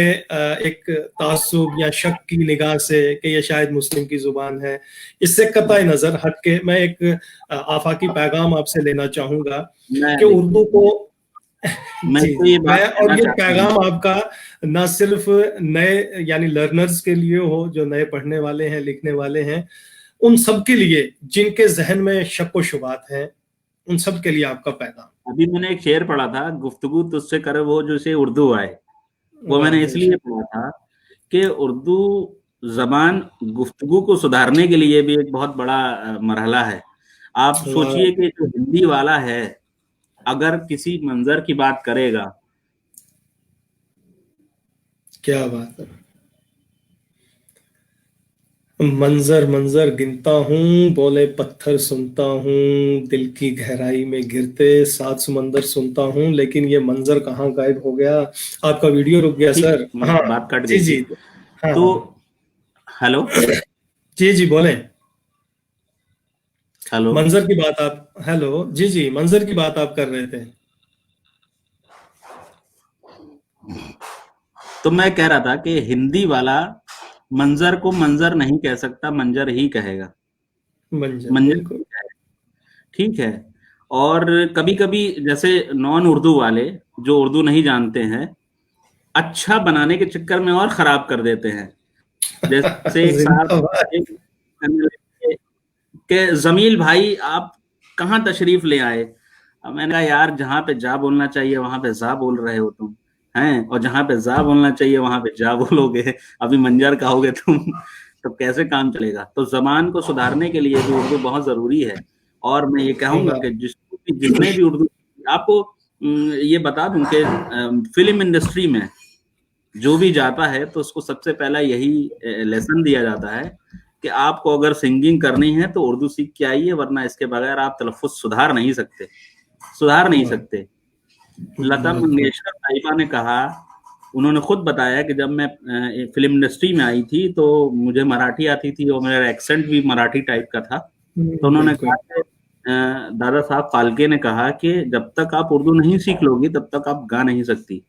S1: एक तासुब या शक की निगाह से कि ये शायद मुस्लिम की जुबान है, इससे कतई नजर हट के मैं एक आफाकी पैगाम आपसे लेना चाहूंगा
S2: मैं
S1: कि उर्दू
S2: देखिए,
S1: को
S2: मैं
S1: जी
S2: तो
S1: जी,
S2: ये बात
S1: मैं, और
S2: कहना
S1: ये
S2: चाहता हूँ।
S1: पैगाम आपका ना सिर्फ नए यानी लर्नर्स के लिए हो, जो नए पढ़ने वाले हैं, लिखने वाले हैं, उन सब के लिए जिनके जहन में शक व शुबात हैं, उन सब के लिए आपका पैगाम।
S2: अभी मैंने एक शेर पढ़ा था, गुफ्तगू तुझसे करे वो जो से उर्दू आए। वो
S1: वाह
S2: मैंने इसलिए
S1: बेशक।
S2: पढ़ा था कि उर्दू जबान गुफ्तगू को सुधारने के लिए भी एक बहुत बड़ा मरहला है। आप
S1: वाह,
S2: सोचिए कि जो हिंदी वाला है, अगर किसी मंजर की बात करेगा,
S1: क्या बात है। मंजर मंजर गिनता हूँ, बोले पत्थर सुनता हूँ, दिल की गहराई में गिरते सात समंदर सुनता हूँ, लेकिन ये मंजर कहाँ गायब हो गया। आपका वीडियो रुक गया
S2: ठीक,
S1: सर। हाँ,
S2: मतलब बात कट
S1: जी
S2: गई
S1: जी,
S2: थी।
S1: हाँ
S2: तो
S1: हाँ,
S2: हेलो,
S1: जी जी बोलें।
S2: हेलो।
S1: मंजर की बात आप, हेलो, जी जी, मंजर की बात आप कर रहे थे।
S2: तो मैं कह रहा था कि हिंदी वाला मंजर को मंजर नहीं कह सकता, मंजर ही कहेगा।
S1: मंजर,
S2: मंजर
S1: बिल्कुल।
S2: ही कहेगा, ठीक है। और कभी कभी जैसे नॉन उर्दू वाले जो उर्दू नहीं जानते हैं, अच्छा बनाने के चक्कर में और खराब कर देते हैं। जैसे एक साहब,
S1: जिंदाबाद।
S2: एक कि जमील भाई आप कहाँ तशरीफ ले आए। अब मैंने कहा यार, जहाँ पे जा बोलना चाहिए वहां पे जा बोल रहे हो तुम, हैं, और जहाँ पे जा बोलना चाहिए वहां पे जा बोलोगे। अभी मंजर कहोगे तुम, तो कैसे काम चलेगा। तो जबान को सुधारने के लिए भी उर्दू बहुत जरूरी है। और मैं ये कहूंगा
S1: वाह,
S2: कि जितने भी उर्दू, आपको ये बता दूं कि फिल्म इंडस्ट्री में जो भी जाता है तो उसको सबसे पहला यही लेसन दिया जाता है कि आपको अगर सिंगिंग करनी है तो उर्दू सीख के आइए, वरना इसके बगैर आप तलफ़ुज़ सुधार नहीं सकते, सुधार नहीं
S1: वाह,
S2: सकते। लता
S1: बिल्कुल।
S2: मंगेशकर साहिबा ने कहा, उन्होंने खुद बताया कि जब मैं फिल्म इंडस्ट्री में आई थी तो मुझे मराठी आती थी और मेरा एक्सेंट भी मराठी टाइप का था। तो उन्होंने कहा
S1: बिल्कुल।
S2: कि दादा साहब फाल्के ने कहा कि जब तक आप उर्दू नहीं सीख लोगी तब तक आप गा नहीं सकती।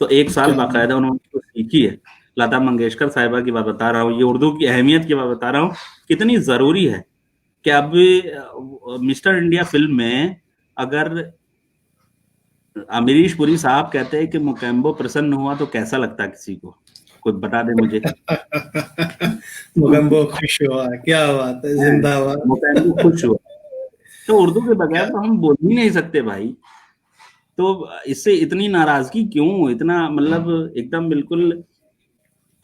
S2: तो 1 साल
S1: क्या बात।
S2: बाकायदा उन्होंने तो सीखी है। लता मंगेशकर साहिबा की बात बता रहा हूँ, ये उर्दू की अहमियत की बात बता रहा हूँ, कितनी ज़रूरी है कि अब मिस्टर इंडिया फ़िल्म में अगर अमरीश पुरी साहब कहते हैं कि मुकेम्बो प्रसन्न हुआ तो कैसा लगता है किसी को? कोई बता दे मुझे।
S1: मुगम्बो खुश हुआ, क्या बात है,
S2: हैं,
S1: जिंदाबाद।
S2: मुकेम्बो खुश हुआ। तो उर्दू के बगैर
S1: क्या,
S2: तो हम बोल ही नहीं सकते भाई। तो इससे इतनी नाराज़गी क्यों? इतना मतलब एकदम बिल्कुल।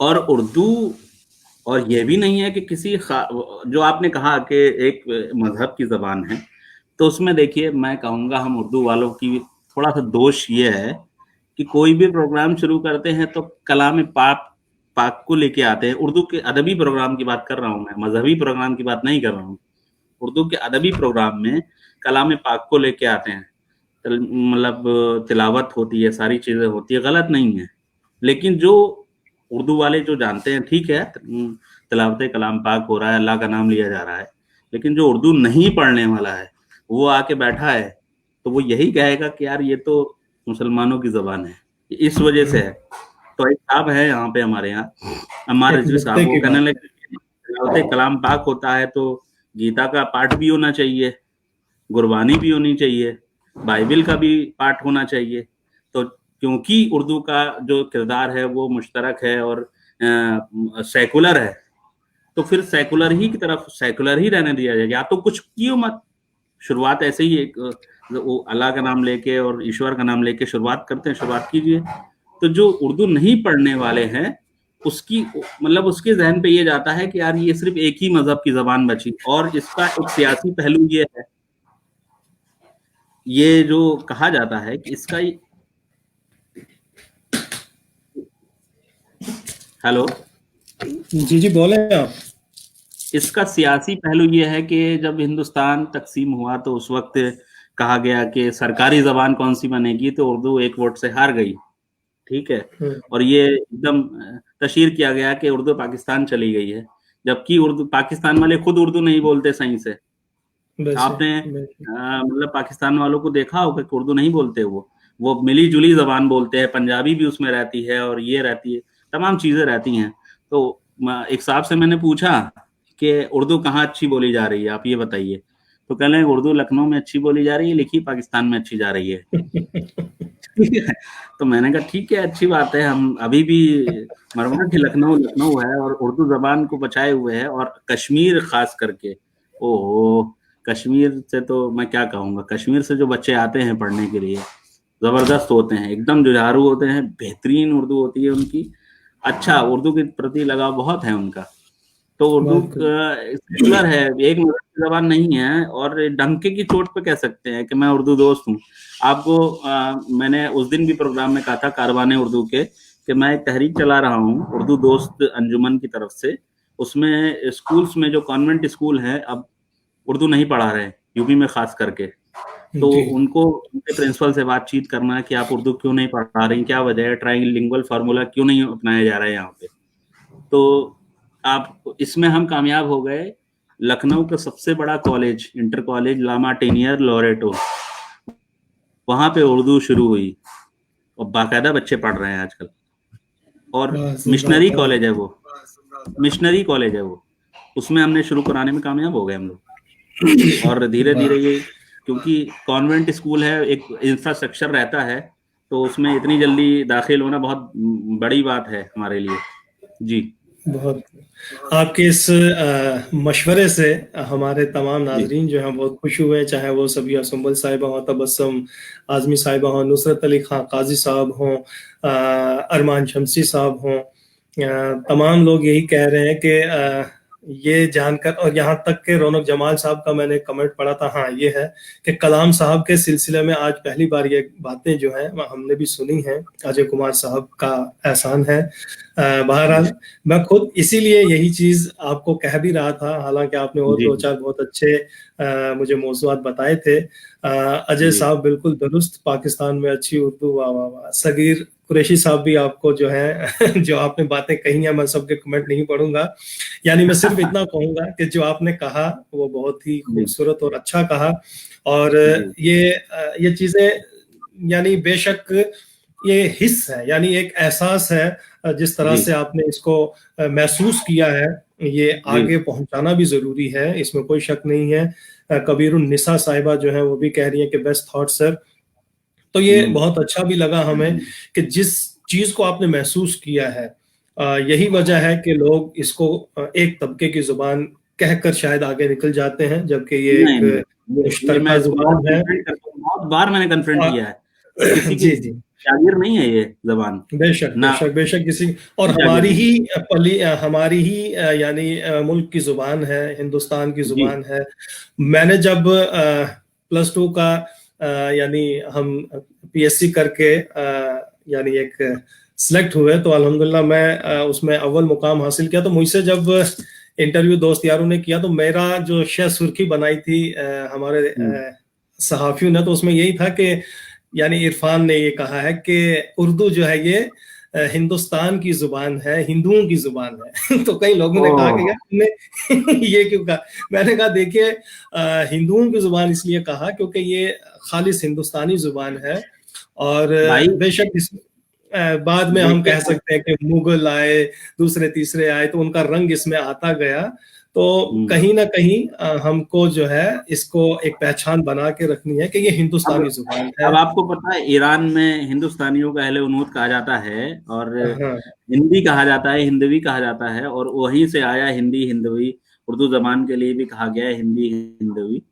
S2: और उर्दू, और ये भी नहीं है कि किसी जो आपने कहा कि एक मजहब की जबान है, तो उसमें देखिए मैं कहूँगा हम उर्दू वालों की थोड़ा सा दोष ये है कि कोई भी प्रोग्राम शुरू करते हैं तो कलाम पाक पाक को लेके आते हैं। उर्दू के अदबी प्रोग्राम की बात कर रहा हूँ मैं, मजहबी प्रोग्राम की बात नहीं कर रहा हूँ। उर्दू के अदबी प्रोग्राम में कलाम पाक को लेके आते हैं। मतलब तिलावत होती है, सारी चीजें होती है, गलत नहीं है। लेकिन जो उर्दू वाले जो जानते हैं, ठीक है, तिलावत कलाम पाक हो रहा है, अल्लाह का नाम लिया जा रहा है, लेकिन जो उर्दू नहीं पढ़ने वाला है वो आके बैठा है तो वो यही कहेगा कि यार ये तो मुसलमानों की जबान है, इस वजह से है। तो एक साहब है यहाँ पे हमारे यहाँ, अम्मार
S1: एक
S2: रिजवी
S1: नुक्ते
S2: साहब, वो
S1: की
S2: कहने
S1: बात है।
S2: लगे तिलावत कलाम पाक होता है तो गीता का पाठ भी होना चाहिए, गुरबानी भी होनी चाहिए, बाइबिल का भी पाठ होना चाहिए। तो क्योंकि उर्दू का जो किरदार है वो मुश्तरक है और सेकुलर है, तो फिर सेकुलर ही की तरफ सेकुलर ही रहने दिया जाएगा। या तो कुछ कियो मत, शुरुआत ऐसे ही एक वो अल्लाह का नाम लेके और ईश्वर का नाम लेके शुरुआत करते हैं, शुरुआत कीजिए। तो जो उर्दू नहीं पढ़ने वाले हैं उसकी मतलब उसके जहन पे ये जाता है कि यार ये सिर्फ एक ही मजहब की जबान बची। और इसका एक सियासी पहलू ये है, ये जो कहा जाता है कि इसका हेलो।
S1: जी जी बोले आप।
S2: इसका सियासी पहलू ये है कि जब हिंदुस्तान तकसीम हुआ तो उस वक्त कहा गया कि सरकारी जबान कौन सी बनेगी, तो उर्दू एक वोट से हार गई। ठीक है। और ये एकदम तशहीर किया गया कि उर्दू पाकिस्तान चली गई है, जबकि उर्दू पाकिस्तान वाले खुद उर्दू नहीं बोलते सही से।
S1: वैसे
S2: आपने मतलब पाकिस्तान वालों को देखा होगा कि उर्दू नहीं बोलते, वो मिली जुली जबान बोलते हैं, पंजाबी भी उसमें रहती है और ये रहती है, तमाम चीजें रहती हैं। तो एक साहब से मैंने पूछा कि उर्दू कहाँ अच्छी बोली जा रही है, आप ये बताइए। तो कह रहे हैं उर्दू लखनऊ में अच्छी बोली जा रही है, लिखी पाकिस्तान में अच्छी जा रही है। ठीक है। तो मैंने कहा ठीक है, अच्छी बात है, हम अभी भी मरमत की लखनऊ लखनऊ है और उर्दू जबान को बचाए हुए है। और कश्मीर खास करके, ओहो, कश्मीर से तो मैं क्या कहूँगा, कश्मीर से जो बच्चे आते हैं पढ़ने के लिए जबरदस्त होते हैं, एकदम जुझारू होते हैं, बेहतरीन उर्दू होती है उनकी। अच्छा, उर्दू के प्रति लगाव बहुत है उनका। तो उर्दू सेकुलर है, एक मदद की जबान नहीं है। और डंके की चोट पे कह सकते हैं कि मैं उर्दू दोस्त हूँ। आपको मैंने उस दिन भी प्रोग्राम में कहा था कारवाने उर्दू के, कि मैं एक तहरीक चला रहा हूँ उर्दू दोस्त अंजुमन की तरफ से। उसमें स्कूल्स में जो कॉन्वेंट स्कूल है अब उर्दू नहीं पढ़ा रहे, यूपी में खास करके। तो उनको उनके प्रिंसिपल से बातचीत करना कि आप उर्दू क्यों नहीं पढ़ा रही, क्या वजह है, ट्राइलिंगुअल फार्मूला क्यों नहीं अपनाया जा रहा है यहाँ पे। तो आप इसमें हम कामयाब हो गए। लखनऊ का सबसे बड़ा college, inter college La Martiniere Loreto, वहां पे उर्दू शुरू हुई और बाकायदा बच्चे पढ़ रहे हैं आजकल। और मिशनरी कॉलेज है वो, मिशनरी कॉलेज है वो, उसमें हमने शुरू कराने में कामयाब हो गए हम लोग। और धीरे धीरे ये, क्योंकि कॉन्वेंट स्कूल है, एक इंफ्रास्ट्रक्चर रहता है, तो उसमें इतनी जल्दी दाखिल होना बहुत बड़ी बात है हमारे लिए। जी
S1: बहुत आपके इस मशवरे से हमारे तमाम नाजरीन जो हैं बहुत खुश हुए, चाहे वो सबिया सुंबल साहिबा हों, तबस्सुम आजमी साहिबा हों, नुसरत अली खां काजी साहब हों, अरमान शमसी साहब हों, तमाम लोग यही कह रहे हैं कि ये जानकर, और यहाँ तक के रौनक जमाल साहब का मैंने कमेंट पढ़ा था, हाँ ये है कि कलाम साहब के सिलसिले में आज पहली बार ये बातें जो हैं हमने भी सुनी हैं, अजय कुमार साहब का एहसान है। बहरहाल मैं खुद इसीलिए यही चीज आपको कह भी रहा था, हालांकि आपने और दो चार बहुत अच्छे मुझे मौज़ूआत बताए थे। अजय साहब बिल्कुल दुरुस्त, पाकिस्तान में अच्छी उर्दू, वाह वाह वाह। सगीर कुरैशी साहब भी आपको जो है जो आपने बातें कही हैं, मैं सबके कमेंट नहीं पढ़ूंगा, यानी मैं सिर्फ इतना कहूंगा कि जो आपने कहा वो बहुत ही खूबसूरत और अच्छा कहा। और ये चीजें यानी बेशक ये हिस्स है, यानी एक एहसास है, जिस तरह से आपने इसको महसूस किया है, ये आगे पहुंचाना भी जरूरी है, इसमें कोई शक नहीं है। कबीरुन्निसा साहिबा जो है वो भी कह रही है कि बेस्ट थॉट सर। तो ये बहुत अच्छा भी लगा हमें कि जिस चीज को आपने महसूस किया है, यही वजह है कि लोग इसको एक तबके की जुबान कहकर शायद आगे निकल जाते हैं, जबकि ये एक मुश्तरका जुबान है।
S2: बहुत बार मैंने कन्फ्रंट किया है, किसी की
S1: जी जी
S2: जागीर नहीं है ये जबान,
S1: बेशक बेशक बेशक किसी, और हमारी ही यानी मुल्क की जुबान है, हिंदुस्तान की जुबान है। मैंने जब +2 का यानी हम पीएससी करके यानी एक सिलेक्ट हुए, तो अल्हम्दुलिल्लाह मैं उसमें अव्वल मुकाम हासिल किया। तो मुझसे जब इंटरव्यू दोस्त यारों ने किया, तो मेरा जो शह सुर्खी बनाई थी हमारे सहाफियों ने, तो उसमें यही था कि यानी इरफान ने ये कहा है कि उर्दू जो है ये हिंदुस्तान की जुबान है, हिंदुओं की जुबान है। तो कई लोगों ने कहा कि यार तुमने ये क्यों कहा। मैंने कहा देखिए, हिंदुओं की जुबान इसलिए कहा क्योंकि ये खालिस हिंदुस्तानी जुबान है। और बेशक इस बाद में हम कह सकते हैं कि मुगल आए, दूसरे तीसरे आए, तो उनका रंग इसमें आता गया। तो कहीं ना कहीं हमको जो है इसको एक पहचान बना के रखनी है कि ये हिंदुस्तानी जुबान है।
S2: अब आपको पता है ईरान में हिंदुस्तानियों का अहले उनूद कहा जाता है, और हिंदी कहा जाता है, हिंदवी कहा जाता है, और वहीं से आया हिंदी हिंदवी। उर्दू जबान के लिए भी कहा गया है हिंदी हिंदवी।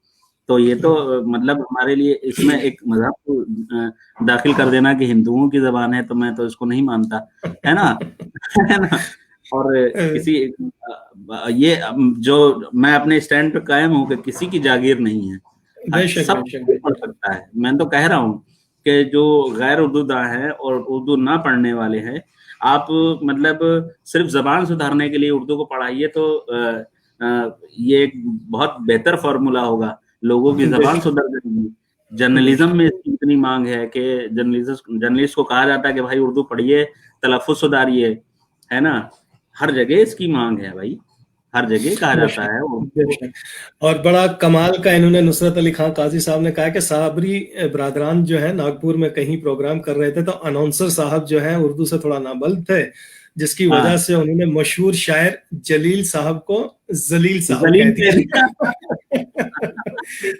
S2: तो ये तो मतलब हमारे लिए इसमें एक मजहब को दाखिल कर देना कि हिंदुओं की जबान है, तो मैं तो इसको नहीं मानता, है ना। है ना। और किसी ये जो मैं अपने स्टैंड पे कायम हूँ कि किसी की जागीर नहीं है, सब पढ़ सकता है। मैं तो कह रहा हूँ कि जो गैर उर्दूदा है और उर्दू ना पढ़ने वाले हैं, आप मतलब सिर्फ जबान सुधारने के लिए उर्दू को पढ़ाइए तो ये एक बहुत बेहतर फॉर्मूला होगा, लोगों की जबान सुधर जाएगी। जर्नलिज्म में इसकी इतनी मांग है कि जर्नलिस्ट को कहा जाता है कि भाई उर्दू पढ़िए, तलफ्फुज़ सुधारिए, है ना? हर जगह इसकी मांग है भाई, हर जगह कहा जाता है उर्दू।
S1: और बड़ा कमाल का इन्होंने नुसरत अली खान काजी साहब ने कहा कि साबरी बरादरान जो है नागपुर में कहीं प्रोग्राम कर रहे थे तो अनाउंसर साहब जो है उर्दू से थोड़ा नाबल्द थे, जिसकी वजह से उन्होंने मशहूर शायर जलील साहब को जलील साहब कह दिया।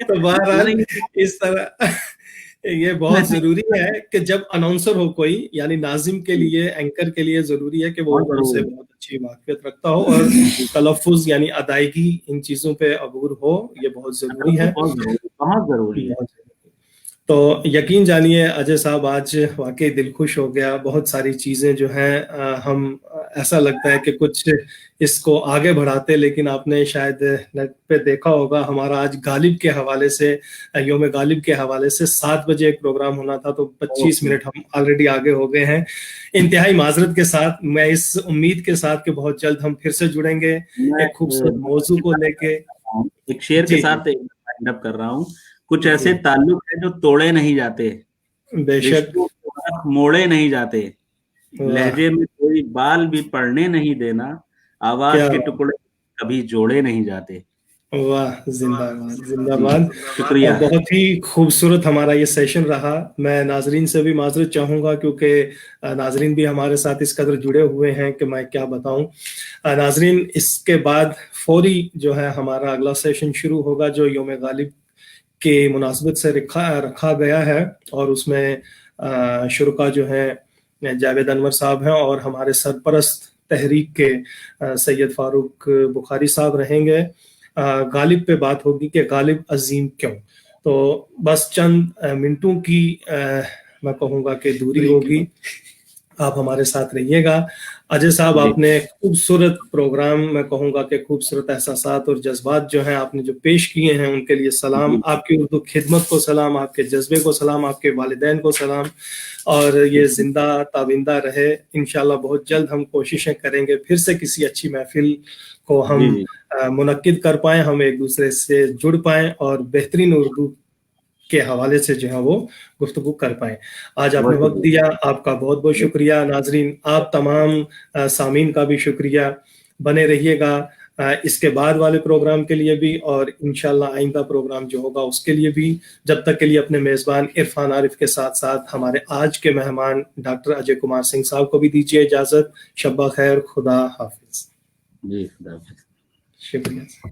S1: तो बहरहाल इस तरह ये बहुत जरूरी है कि जब अनाउंसर हो कोई, यानी नाजिम के लिए, एंकर के लिए जरूरी है कि वो उर्दू से बहुत अच्छी वाकिफियत रखता हो और तलफ्फुज यानी अदायगी इन चीजों पे अबूर हो, ये बहुत जरूरी है,
S2: बहुत जरूरी है।
S1: तो यकीन जानिए अजय साहब आज वाकई दिल खुश हो गया। बहुत सारी चीजें जो हैं हम ऐसा लगता है कि कुछ इसको आगे बढ़ाते, लेकिन आपने शायद नेट पे देखा होगा हमारा आज गालिब के हवाले से, योम गालिब के हवाले से 7 बजे एक प्रोग्राम होना था, तो 25 मिनट हम ऑलरेडी आगे हो गए हैं। इंतहाई माजरत के साथ, मैं इस उम्मीद के साथ कि बहुत जल्द हम फिर से जुड़ेंगे एक खूबसूरत मौजू को लेके।
S2: एक शेर के साथ वाइंड अप कर रहा हूँ, कुछ ऐसे ताल्लुक है जो तोड़े नहीं जाते,
S1: बेशक
S2: मोड़े नहीं जाते, लहजे में कोई बाल भी पड़ने नहीं देना, आवाज के टुकड़े कभी जोड़े नहीं जाते।
S1: वाह, जिंदाबाद जिंदाबाद।
S2: शुक्रिया।
S1: बहुत ही खूबसूरत हमारा ये सेशन रहा। मैं नाजरीन से भी माजरत चाहूंगा क्योंकि नाजरीन भी हमारे साथ इस कदर जुड़े हुए हैं कि मैं क्या बताऊं। नाजरीन, इसके बाद फौरी जो है हमारा अगला सेशन शुरू होगा जो योम गालिब के मुनासबत से रखा गया है, और उसमें शुरुका जो है जावेद अनवर साहब हैं और हमारे सरपरस्त तहरीक के सैयद फारूक बुखारी साहब रहेंगे। गालिब पे बात होगी कि गालिब अजीम क्यों। तो बस चंद मिनटों की मैं कहूँगा कि दूरी होगी, आप हमारे साथ रहिएगा। अजय साहब, आपने खूबसूरत प्रोग्राम, मैं कहूँगा कि खूबसूरत एहसासात और जज्बात जो हैं आपने जो पेश किए हैं उनके लिए सलाम, आपकी उर्दू खिदमत को सलाम, आपके जज्बे को सलाम, आपके वालिदैन को सलाम, और ये जिंदा ताबिंदा रहे। इंशाल्लाह बहुत जल्द हम कोशिशें करेंगे फिर से किसी अच्छी महफिल को हम मुनक्किद कर पाएं, हम एक दूसरे से जुड़ पाएं और बेहतरीन उर्दू के हवाले से जो है वो गुफ्तगू कर पाए। आज आपने वक्त दिया, आपका बहुत बहुत शुक्रिया। नाजरीन, आप तमाम सामीन का भी शुक्रिया। बने रहिएगा इसके बाद वाले प्रोग्राम के लिए भी, और इंशाल्लाह आइंदा प्रोग्राम जो होगा उसके लिए भी। जब तक के लिए अपने मेजबान इरफान आरिफ के साथ साथ हमारे आज के मेहमान डॉक्टर अजय कुमार सिंह साहब को भी दीजिए इजाजत। शब्बा खैर, खुदा हाफिज।
S2: जी, खुदा हाफिज।
S1: शुक्रिया।